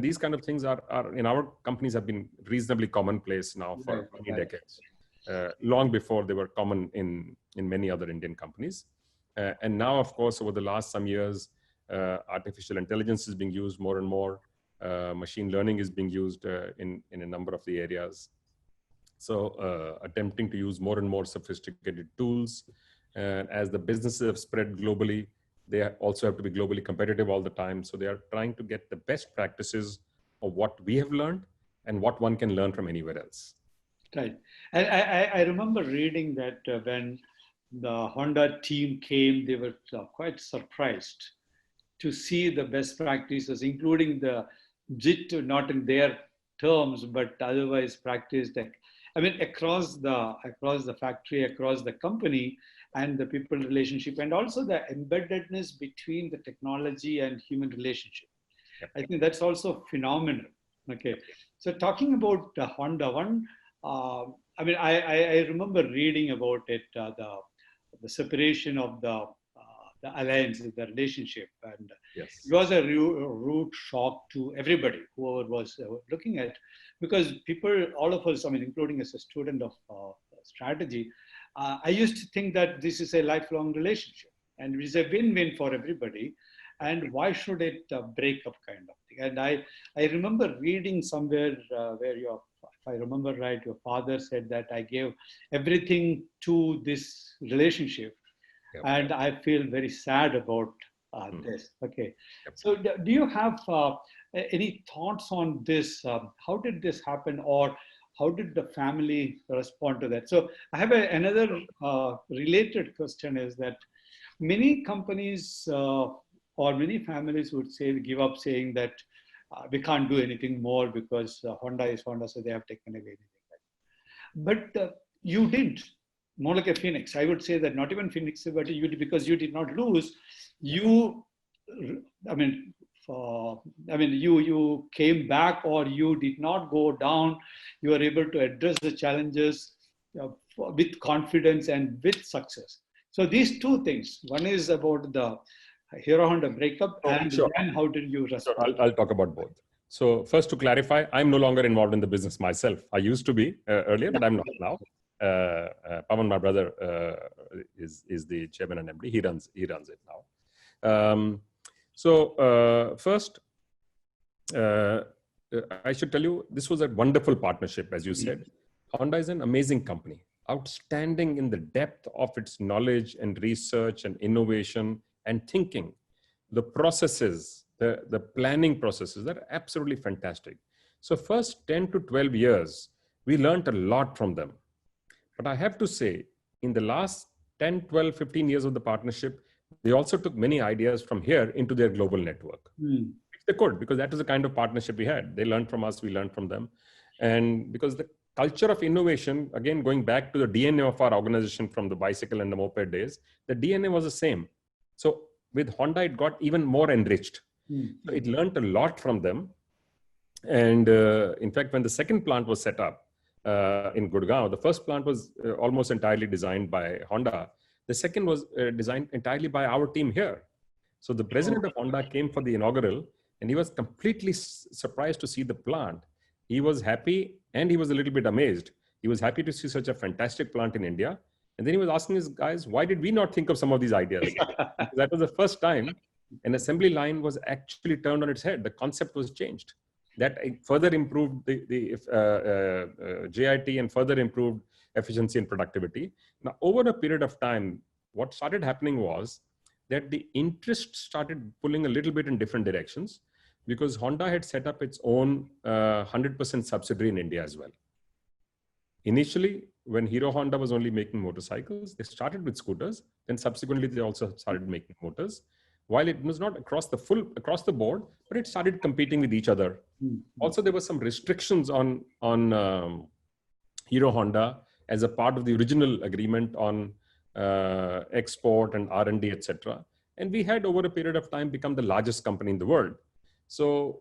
these kind of things are in our companies have been reasonably commonplace now for many decades, long before they were common in many other Indian companies. And now, of course, over the last some years, artificial intelligence is being used more and more. Machine learning is being used in a number of the areas. So attempting to use more and more sophisticated tools. As the businesses have spread globally, they also have to be globally competitive all the time. So they are trying to get the best practices of what we have learned and what one can learn from anywhere else. Right. I remember reading that when the Honda team came, they were quite surprised to see the best practices, including the JIT, not in their terms, but otherwise practiced. I mean, across the factory, across the company, and the people relationship, and also the embeddedness between the technology and human relationship. Yep. I think that's also phenomenal. Okay, so talking about Honda, I mean, I remember reading about it, the separation of the alliance, the relationship, and yes, it was a rude shock to everybody, whoever was looking at, because people, all of us, I mean, including as a student of strategy, I used to think that this is a lifelong relationship and it is a win-win for everybody. And why should it break up, kind of thing? And I remember reading somewhere where if I remember right, your father said that I gave everything to this relationship. Yep. And I feel very sad about this. Okay. Yep. So do you have any thoughts on this? How did this happen, or how did the family respond to that? So I have another related question, is that many companies or many families would give up, saying that we can't do anything more because Honda is Honda, so they have taken away anything. But you didn't. More like a phoenix. I would say that not even phoenix, but you, because you did not lose. You, I mean, I mean, you came back or you did not go down. You were able to address the challenges with confidence and with success. So these two things, one is about the Hero Honda breakup, and sure. then how did you respond? Sure. I'll talk about both. So first, to clarify, I'm no longer involved in the business myself. I used to be earlier, but I'm not now. Pawan, my brother, is the chairman and MD. He runs it now. First, I should tell you, this was a wonderful partnership, as you said. Honda is an amazing company, outstanding in the depth of its knowledge and research and innovation and thinking. The processes, the planning processes, they're absolutely fantastic. So first 10 to 12 years, we learned a lot from them. But I have to say, in the last 10, 12, 15 years of the partnership, they also took many ideas from here into their global network. They could, because that was the kind of partnership we had. They learned from us, we learned from them. And because the culture of innovation, again, going back to the DNA of our organization from the bicycle and the moped days, the DNA was the same. So with Honda, it got even more enriched. So it learned a lot from them. And in fact, when the second plant was set up in Gurgaon, the first plant was almost entirely designed by Honda. The second was designed entirely by our team here. So the president of Honda came for the inaugural, and he was completely surprised to see the plant. He was happy, and he was a little bit amazed. He was happy to see such a fantastic plant in India. And then he was asking his guys, why did we not think of some of these ideas? That was the first time an assembly line was actually turned on its head. The concept was changed. That further improved the JIT and further improved efficiency and productivity. Now, over a period of time, what started happening was that the interest started pulling a little bit in different directions, because Honda had set up its own 100% subsidiary in India as well. Initially, when Hero Honda was only making motorcycles, they started with scooters. Then subsequently, they also started making motors. While it was not across the board, but it started competing with each other. Also, there were some restrictions on Hero Honda as a part of the original agreement on export and R&D, etc. And we had, over a period of time, become the largest company in the world. So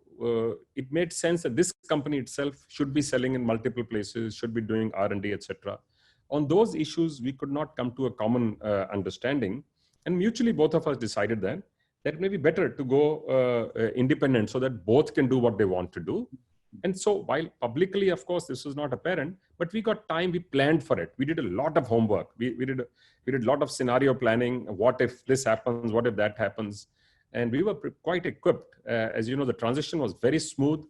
it made sense that this company itself should be selling in multiple places, should be doing R&D, etc. On those issues, we could not come to a common understanding. And mutually, both of us decided then that it may be better to go independent so that both can do what they want to do. And so while publicly, of course, this was not apparent, but we got time, we planned for it. We did a lot of homework. We did a lot of scenario planning. What if this happens? What if that happens? And we were quite equipped. As you know, the transition was very smooth,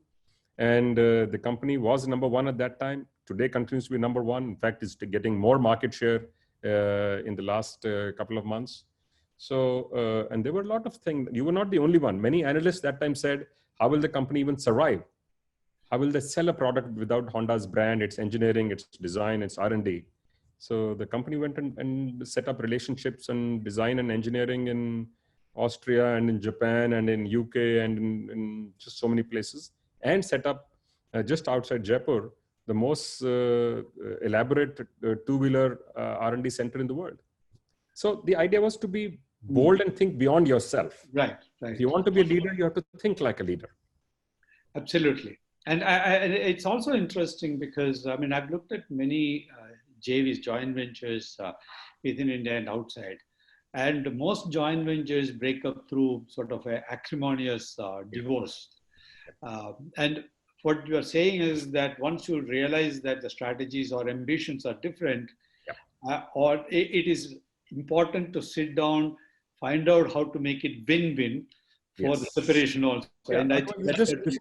and the company was number one at that time. Today continues to be number one. In fact, it's getting more market share in the last couple of months. So, and there were a lot of things. You were not the only one. Many analysts that time said, how will the company even survive? How will they sell a product without Honda's brand, its engineering, its design, its R&D? So the company went and set up relationships and design and engineering in Austria and in Japan and in UK and in just so many places, and set up just outside Jaipur, the most elaborate two-wheeler R&D center in the world. So the idea was to be bold and think beyond yourself. Right. If you want to be a leader, you have to think like a leader. Absolutely. And it's also interesting because, I mean, I've looked at many JVs, joint ventures within India and outside. And most joint ventures break up through sort of an acrimonious divorce. And what you are saying is that once you realize that the strategies or ambitions are different, or it is important to sit down, find out how to make it win-win for the separation also. Yeah, and I think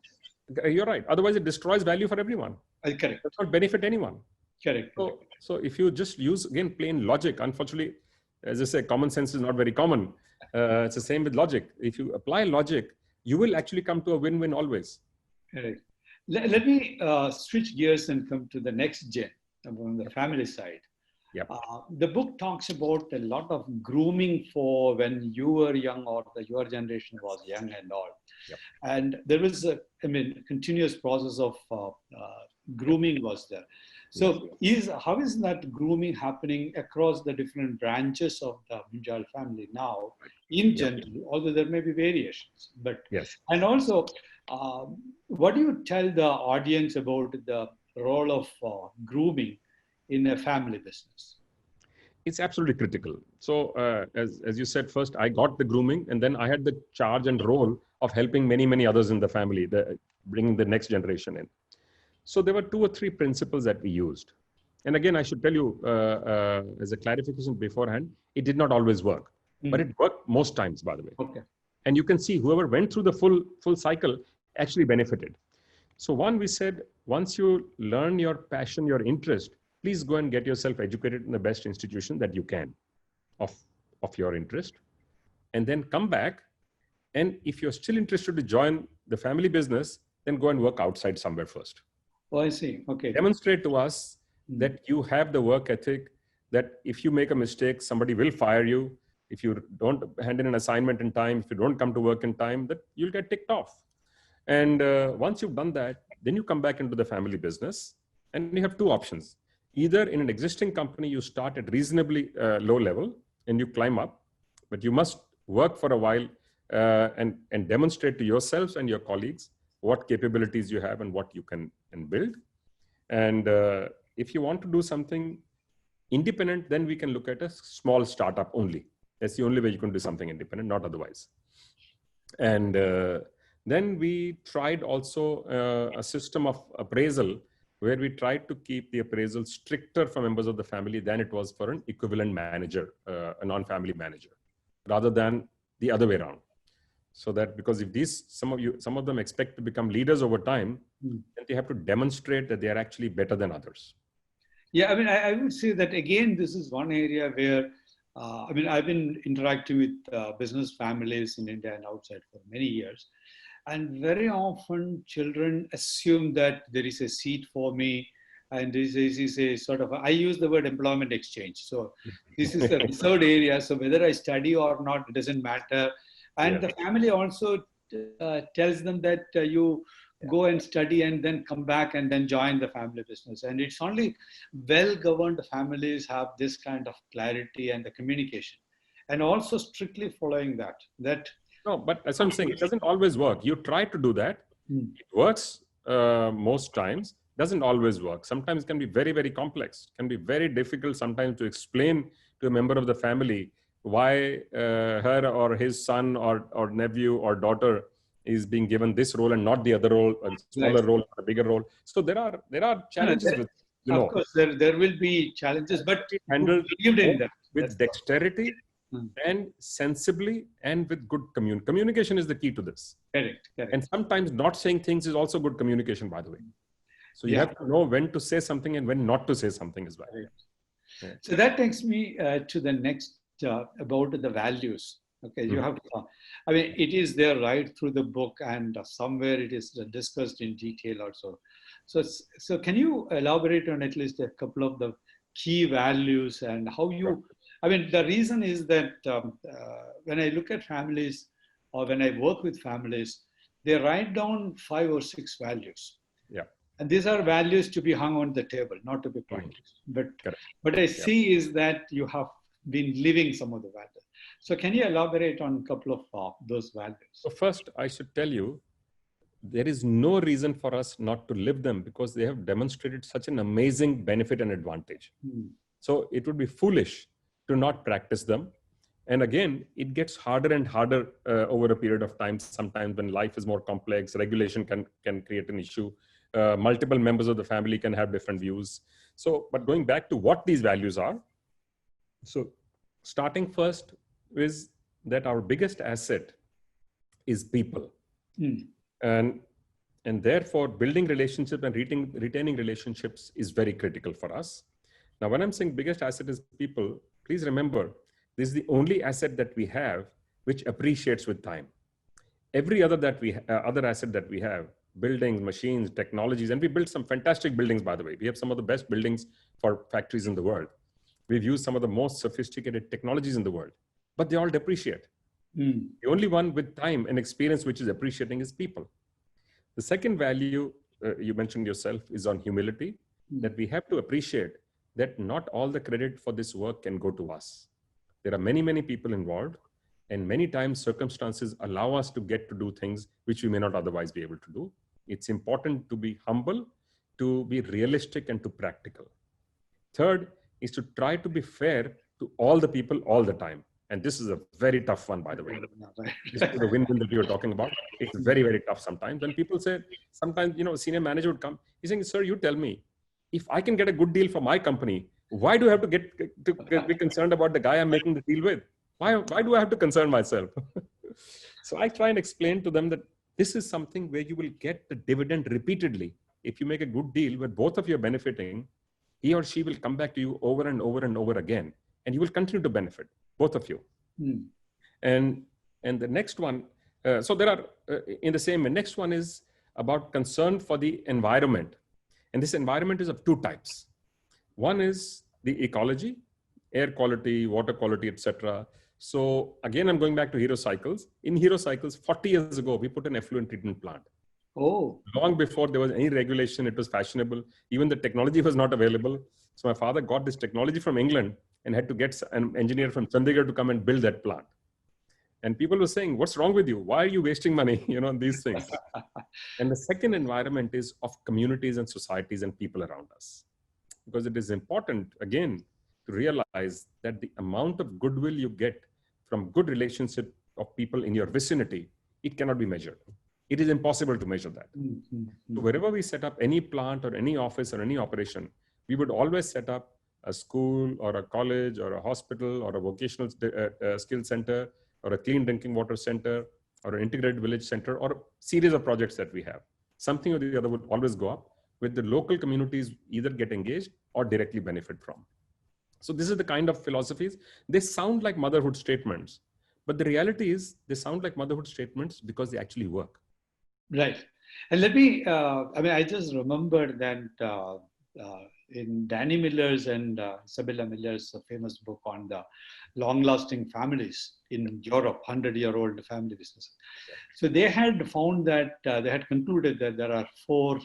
you're right. Otherwise, it destroys value for everyone. Correct. It does not benefit anyone. Correct. So if you just use, again, plain logic, unfortunately, as I say, common sense is not very common. It's the same with logic. If you apply logic, you will actually come to a win-win always. Correct. Let me switch gears and come to the next gen, on the family side. Yep. The book talks about a lot of grooming for when you were young or your generation was young and all. Yep. And there was a continuous process of grooming was there. So how is that grooming happening across the different branches of the Munjal family now in general, although there may be variations, but yes. And also, what do you tell the audience about the role of grooming in a family business? It's absolutely critical. So as you said, first I got the grooming, and then I had the charge and role of helping many others in the family, bringing the next generation in. So there were 2 or 3 principles that we used. And again, I should tell you as a clarification beforehand, it did not always work, but it worked most times, by the way. Okay. And you can see whoever went through the full cycle actually benefited. So one, we said, once you learn your passion, your interest, please go and get yourself educated in the best institution that you can of your interest. And then come back. And if you're still interested to join the family business, then go and work outside somewhere first. Oh, I see. Okay. Demonstrate to us that you have the work ethic, that if you make a mistake, somebody will fire you. If you don't hand in an assignment in time, if you don't come to work in time, that you'll get ticked off. And once you've done that, then you come back into the family business, and you have 2 options. Either in an existing company, you start at reasonably low level and you climb up, but you must work for a while and demonstrate to yourselves and your colleagues what capabilities you have and what you can build. And if you want to do something independent, then we can look at a small startup only. That's the only way you can do something independent, not otherwise. And then we tried also a system of appraisal, where we tried to keep the appraisal stricter for members of the family than it was for an equivalent manager, a non-family manager, rather than the other way around. So that, because if some of them expect to become leaders over time, then they have to demonstrate that they are actually better than others. Yeah, I mean, I would say that again, this is one area where, I mean, I've been interacting with business families in India and outside for many years. And very often children assume that there is a seat for me, and this is a sort of, I use the word employment exchange. So this is the third area. So whether I study or not, it doesn't matter. And the family also tells them that you go and study and then come back and then join the family business. And it's only well-governed families have this kind of clarity and the communication, and also strictly following that. No, but as I'm saying, it doesn't always work. You try to do that. It works most times, doesn't always work. Sometimes it can be very complex. It can be very difficult sometimes to explain to a member of the family why her or his son or nephew or daughter is being given this role and not the other role, a smaller role, a bigger role. So there are challenges with, of course, there will be challenges, but handled in with dexterity and sensibly and with good communication is the key to this. Correct. And sometimes not saying things is also good communication, by the way. So you have to know when to say something and when not to say something as well. Yeah. So that takes me to the next about the values. Okay, you have to, I mean, it is there right through the book, and somewhere it is discussed in detail also. So can you elaborate on at least a couple of the key values and how you, I mean, the reason is that when I look at families or when I work with families, they write down 5 or 6 values. Yeah. And these are values to be hung on the table, not to be practiced. But what I see is that you have been living some of the values. So can you elaborate on a couple of those values? So first, I should tell you, there is no reason for us not to live them, because they have demonstrated such an amazing benefit and advantage. So it would be foolish to not practice them. And again, it gets harder and harder over a period of time. Sometimes when life is more complex, regulation can create an issue. Multiple members of the family can have different views. So, but going back to what these values are. So starting first is that our biggest asset is people. And therefore building relationships and retaining relationships is very critical for us. Now, when I'm saying biggest asset is people, please remember, this is the only asset that we have which appreciates with time. Every other asset that we have, buildings, machines, technologies, and we built some fantastic buildings, by the way. We have some of the best buildings for factories in the world. We've used some of the most sophisticated technologies in the world, but they all depreciate. The only one with time and experience which is appreciating is people. The second value you mentioned yourself is on humility, that we have to appreciate that not all the credit for this work can go to us. There are many, many people involved, and many times circumstances allow us to get to do things which we may not otherwise be able to do. It's important to be humble, to be realistic, and to practical. Third is to try to be fair to all the people all the time. And this is a very tough one, by the way. This is the win-win that you were talking about. It's very, very tough sometimes. When people say, sometimes, a senior manager would come, he's saying, sir, you tell me, if I can get a good deal for my company, why do I have to be concerned about the guy I'm making the deal with? Why do I have to concern myself? So I try and explain to them that this is something where you will get the dividend repeatedly. If you make a good deal where both of you are benefiting, he or she will come back to you over and over and over again, and you will continue to benefit, both of you. And the next one, so there are in the same way, next one is about concern for the environment. And this environment is of two types. One is the ecology, air quality, water quality, etc. So again, I'm going back to Hero Cycles. In Hero Cycles, 40 years ago, we put an effluent treatment plant. Oh. Long before there was any regulation, it was fashionable. Even the technology was not available. So my father got this technology from England and had to get an engineer from Chandigarh to come and build that plant. And people were saying, what's wrong with you? Why are you wasting money, on these things? And the second environment is of communities and societies and people around us. Because it is important, again, to realize that the amount of goodwill you get from good relationship of people in your vicinity, it cannot be measured. It is impossible to measure that. So wherever we set up any plant or any office or any operation, we would always set up a school or a college or a hospital or a vocational skill center or a clean drinking water center or an integrated village center or a series of projects that we have. Something or the other would always go up with the local communities either get engaged or directly benefit from. So this is the kind of philosophies. They sound like motherhood statements, but the reality is they sound like motherhood statements because they actually work. Right. And let me, I just remembered that in Danny Miller's and Isabella Miller's famous book on the long-lasting families in Europe, 100-year-old family business. So they had found that, they had concluded that there are four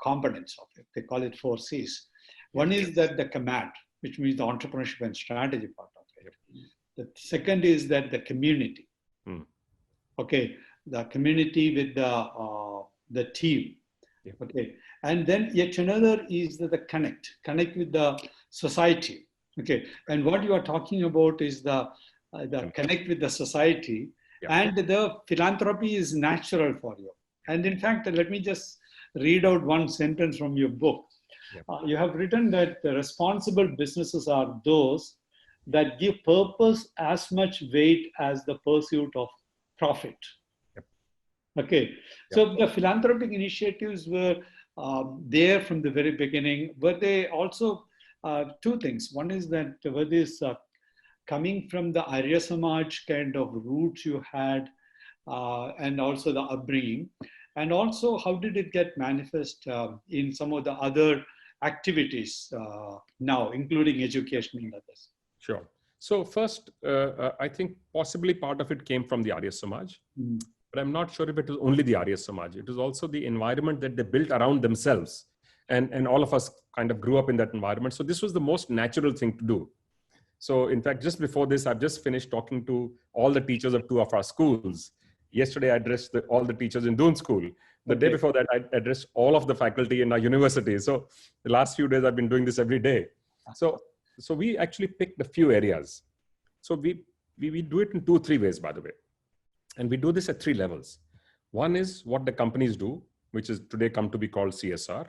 components of it. They call it 4 C's. One is that the command, which means the entrepreneurship and strategy part of it. The second is that the community. Okay, the community with the team. Okay, and then yet another is the connect with the society. Okay, and what you are talking about is the connect with the society, and the philanthropy is natural for you. And in fact, let me just read out one sentence from your book. You have written that the responsible businesses are those that give purpose as much weight as the pursuit of profit. Okay, so the philanthropic initiatives were there from the very beginning. Were they also two things? One is that were this coming from the Arya Samaj kind of roots you had, and also the upbringing, and also how did it get manifest in some of the other activities now, including education and others? Sure. So first, I think possibly part of it came from the Arya Samaj. But I'm not sure if it was only the Arya Samaj. It was also the environment that they built around themselves. And all of us kind of grew up in that environment. So this was the most natural thing to do. So in fact, just before this, I've just finished talking to all the teachers of 2 of our schools. Yesterday, I addressed all the teachers in Doon School. The day before that, I addressed all of the faculty in our university. So the last few days, I've been doing this every day. So we actually picked a few areas. So we do it in 2-3 ways, by the way. And we do this at 3 levels. One is what the companies do, which is today come to be called CSR.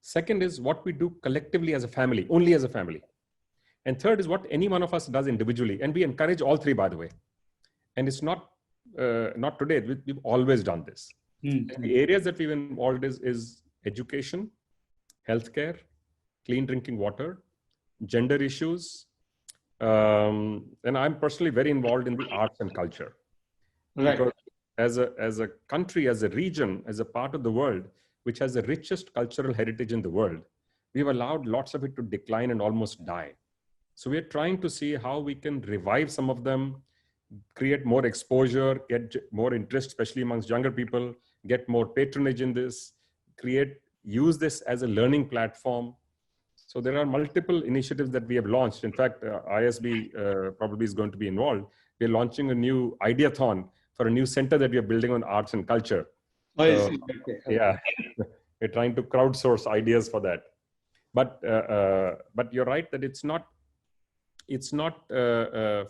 Second is what we do collectively as a family, only as a family. And third is what any one of us does individually. And we encourage all 3, by the way. And it's not today, we've always done this. And the areas that we've involved is education, healthcare, clean drinking water, gender issues. And I'm personally very involved in the arts and culture. Right. Because as a country, as a region, as a part of the world, which has the richest cultural heritage in the world, we've allowed lots of it to decline and almost die. So we're trying to see how we can revive some of them, create more exposure, get more interest, especially amongst younger people, get more patronage in this, use this as a learning platform. So there are multiple initiatives that we have launched. In fact, ISB probably is going to be involved. We're launching a new ideathon for a new center that we are building on arts and culture. Oh, So, okay. Yeah, we're trying to crowdsource ideas for that. But you're right that it's not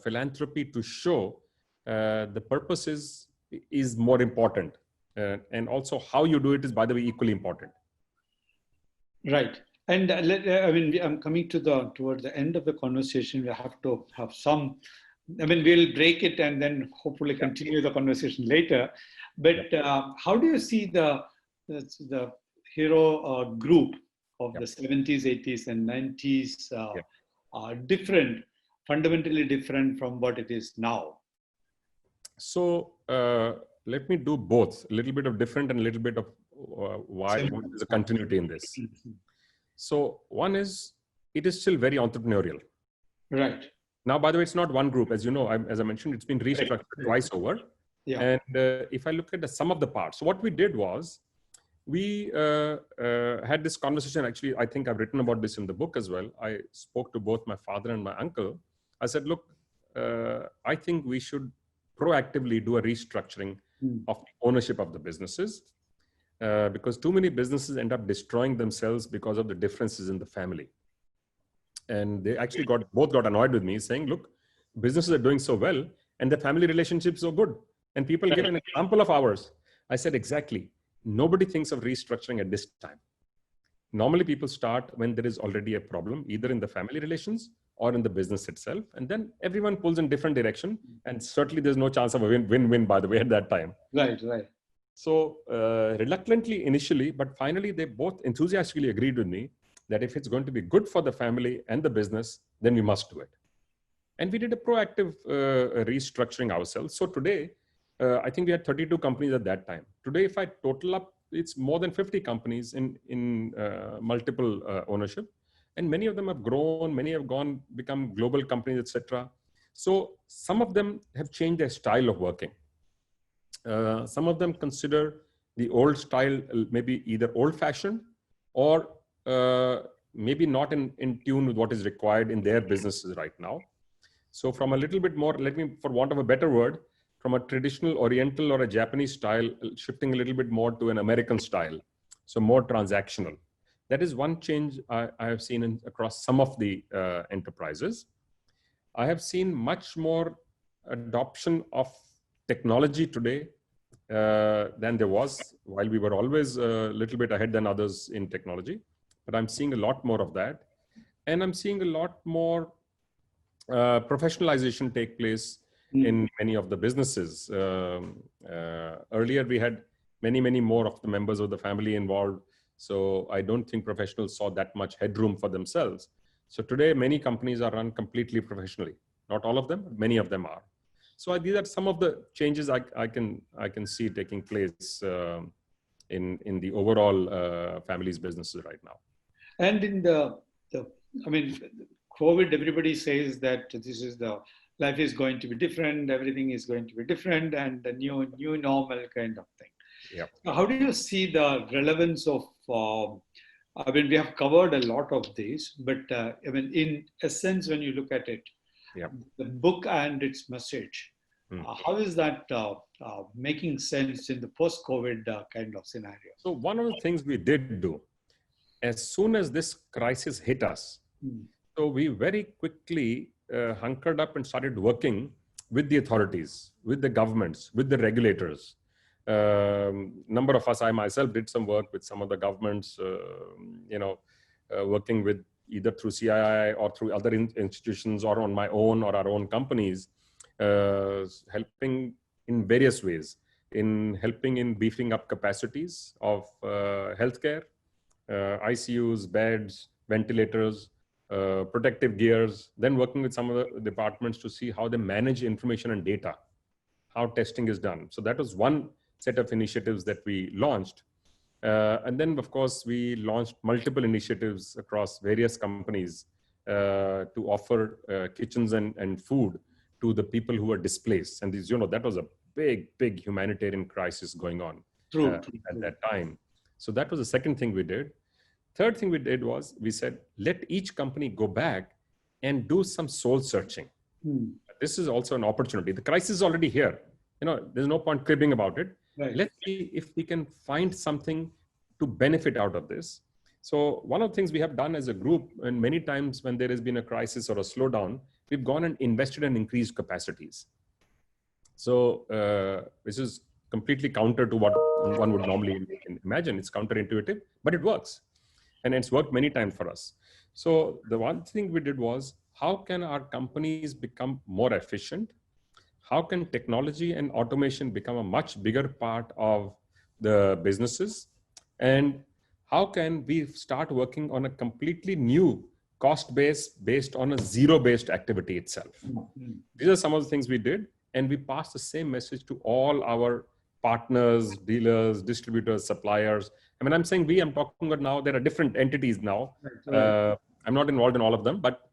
philanthropy to show. The purpose is more important, and also how you do it is, by the way, equally important. Right. And I'm coming towards the end of the conversation. We have to have some. We'll break it and then hopefully continue the conversation later. But how do you see the hero group of the 70s, 80s, and 90s different, fundamentally different from what it is now? So let me do both, a little bit of different and a little bit of why there's a continuity in this. So one is, it is still very entrepreneurial. Right. Now, by the way, it's not one group. As you know, as I mentioned, it's been restructured twice over. Yeah. And if I look at the sum of the parts, so what we did was, we had this conversation. Actually, I think I've written about this in the book as well. I spoke to both my father and my uncle. I said, look, I think we should proactively do a restructuring of ownership of the businesses, because too many businesses end up destroying themselves because of the differences in the family. And they actually both got annoyed with me, saying, look, businesses are doing so well and the family relationships are good. And people give an example of ours. I said, exactly. Nobody thinks of restructuring at this time. Normally people start when there is already a problem, either in the family relations or in the business itself. And then everyone pulls in different direction. And certainly there's no chance of a win-win, by the way, at that time. Right. So reluctantly initially, but finally they both enthusiastically agreed with me that if it's going to be good for the family and the business, then we must do it. And we did a proactive restructuring ourselves. So today, I think we had 32 companies at that time. Today, if I total up, it's more than 50 companies in multiple ownership. And many of them have grown, many have become global companies, etc. So some of them have changed their style of working. Some of them consider the old style maybe either old-fashioned or maybe not in tune with what is required in their businesses right now. So from a little bit more, for want of a better word, from a traditional Oriental or a Japanese style, shifting a little bit more to an American style. So more transactional. That is one change I have seen across some of the enterprises. I have seen much more adoption of technology today than there was, while we were always a little bit ahead than others in technology. But I'm seeing a lot more of that. And I'm seeing a lot more professionalization take place in many of the businesses. Earlier, we had many more of the members of the family involved. So I don't think professionals saw that much headroom for themselves. So today, many companies are run completely professionally. Not all of them, but many of them are. So these are some of the changes I can see taking place in the overall families' businesses right now. And in COVID, everybody says that this is life is going to be different, everything is going to be different, and the new normal kind of thing. Yeah. How do you see the relevance of? We have covered a lot of these, but in essence, when you look at it, the book and its message, how is that making sense in the post-COVID kind of scenario? So one of the things we did do, as soon as this crisis hit us, so we very quickly hunkered up and started working with the authorities, with the governments, with the regulators. Number of us, I myself did some work with some of the governments, working with either through CII or through other institutions or on my own or our own companies, helping in various ways, helping in beefing up capacities of healthcare, ICUs, beds, ventilators, protective gears, then working with some of the departments to see how they manage information and data, how testing is done. So that was one set of initiatives that we launched. And then, of course, we launched multiple initiatives across various companies to offer kitchens and food to the people who were displaced. And these, that was a big humanitarian crisis going on at that time. So that was the second thing we did. Third thing we did was we said, let each company go back and do some soul searching. This is also an opportunity. The crisis is already here. There's no point cribbing about it. Right. Let's see if we can find something to benefit out of this. So one of the things we have done as a group, and many times when there has been a crisis or a slowdown, we've gone and invested in increased capacities. So this is completely counter to what one would normally imagine. It's counterintuitive, but it works. And it's worked many times for us. So the one thing we did was, how can our companies become more efficient? How can technology and automation become a much bigger part of the businesses? And how can we start working on a completely new cost base based on a zero-based activity itself? These are some of the things we did. And we passed the same message to all our partners, dealers, distributors, suppliers. I mean, I'm saying we, I'm talking about now, there are different entities now. I'm not involved in all of them, but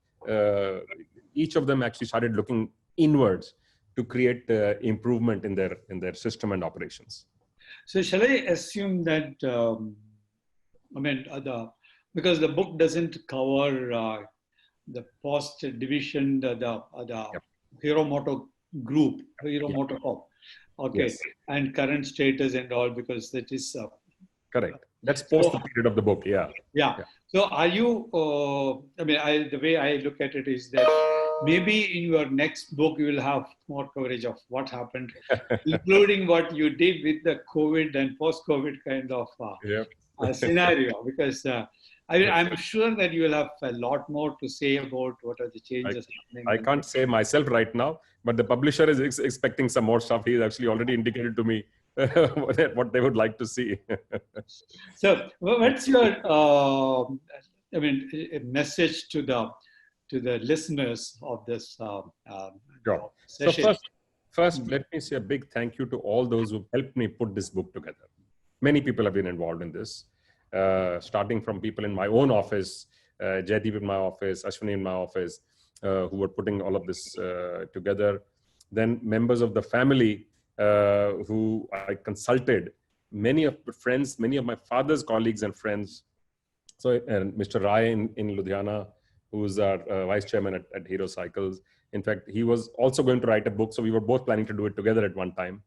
each of them actually started looking inwards to create improvement in their system and operations. So shall I assume that, because the book doesn't cover the post division, the Yep. Hero Moto Group, Hero Moto Corp. Okay, Yes. and current status and all, because that is Correct. That's post the period of the book. Yeah. So are you, the way I look at it is that maybe in your next book, you will have more coverage of what happened, including what you did with the COVID and post-COVID kind of scenario, because I'm sure that you will have a lot more to say about what are the changes happening. I can't say myself right now, but the publisher is expecting some more stuff. He's actually already indicated to me what they would like to see. So what's your message to the listeners of this session? So first, let me say a big thank you to all those who helped me put this book together. Many people have been involved in this, starting from people in my own office, Jaideep in my office, Ashwini in my office, who were putting all of this together. Then members of the family who I consulted, many of my friends, many of my father's colleagues and friends. So Mr. Rai in Ludhiana, who's our vice chairman at Hero Cycles. In fact, he was also going to write a book. So we were both planning to do it together at one time.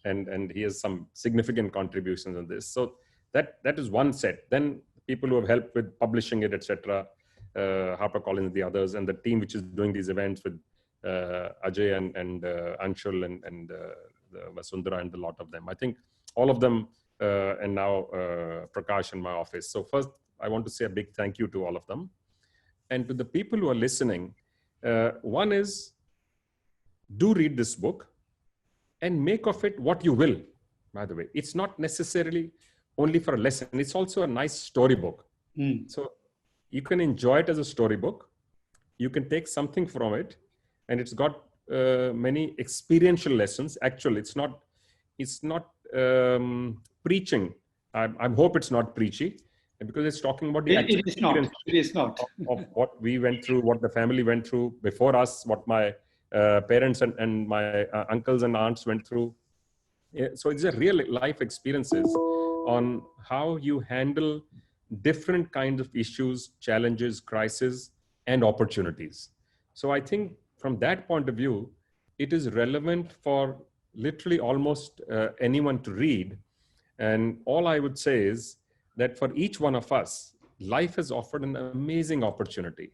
And he has some significant contributions on this. So that is one set. Then people who have helped with publishing it, etc., HarperCollins, the others, and the team which is doing these events with Ajay and Anshul and Vasundhara and a lot of them. I think all of them, and now Prakash in my office. So first, I want to say a big thank you to all of them. And to the people who are listening, one is, do read this book and make of it what you will, by the way. It's not necessarily only for a lesson. It's also a nice storybook. So you can enjoy it as a storybook. You can take something from it, and it's got many experiential lessons. Actually, it's not preaching. I hope it's not preachy, because it's talking about the actual experience. It is not. Of what we went through, what the family went through before us, what my parents and my uncles and aunts went through. So it's a real life experiences on how you handle different kinds of issues, challenges, crises, and opportunities. So I think from that point of view, it is relevant for literally almost anyone to read. And all I would say is that for each one of us, life has offered an amazing opportunity.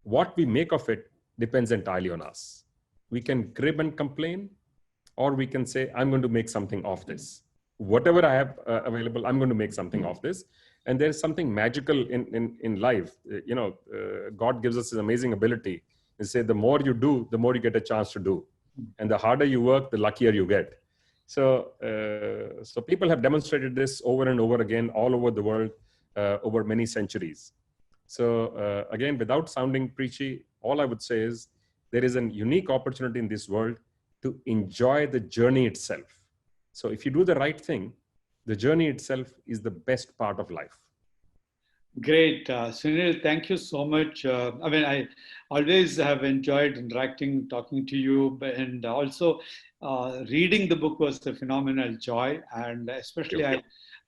What we make of it depends entirely on us. We can crib and complain, or we can say, I'm going to make something of this. Whatever I have available, I'm going to make something of this. And there's something magical in life. God gives us this amazing ability to say, the more you do, the more you get a chance to do. And the harder you work, the luckier you get. So people have demonstrated this over and over again, all over the world, over many centuries. So again, without sounding preachy, all I would say is there is a unique opportunity in this world to enjoy the journey itself. So if you do the right thing, the journey itself is the best part of life. Great. Sunil, thank you so much. I always have enjoyed interacting, talking to you, and also reading the book was a phenomenal joy. And especially I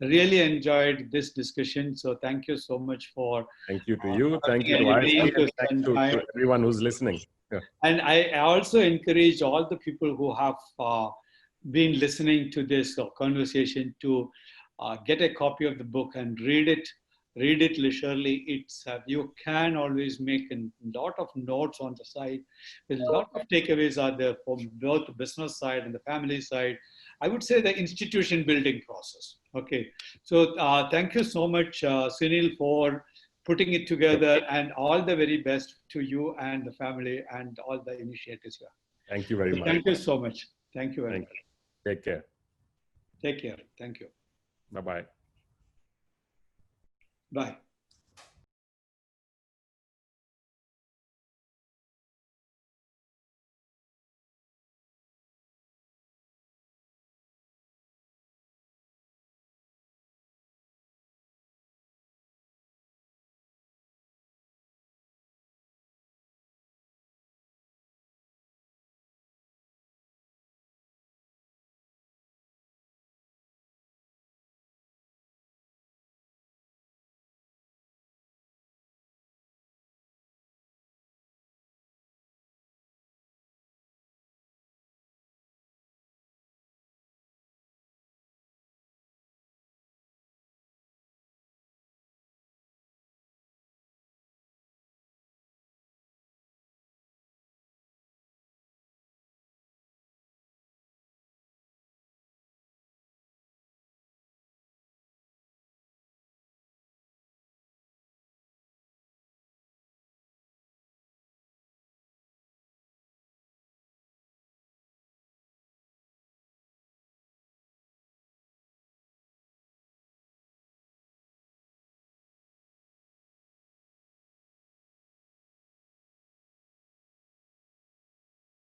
Really enjoyed this discussion. So thank you so much for. Thank you to you. Thank you to Anybody ISP, to and thank spend time. to everyone who's listening. Yeah. And I also encourage all the people who have been listening to this conversation to get a copy of the book and read it. Read it leisurely. It's you can always make a lot of notes on the side. A lot of takeaways are there from both the business side and the family side. I would say the institution building process. Okay, so thank you so much, Sunil, for putting it together, and all the very best to you and the family and all the initiatives here. Thank you very much. Thank you so much. Thank you very much. Take care. Take care. Thank you. Bye-bye. Bye.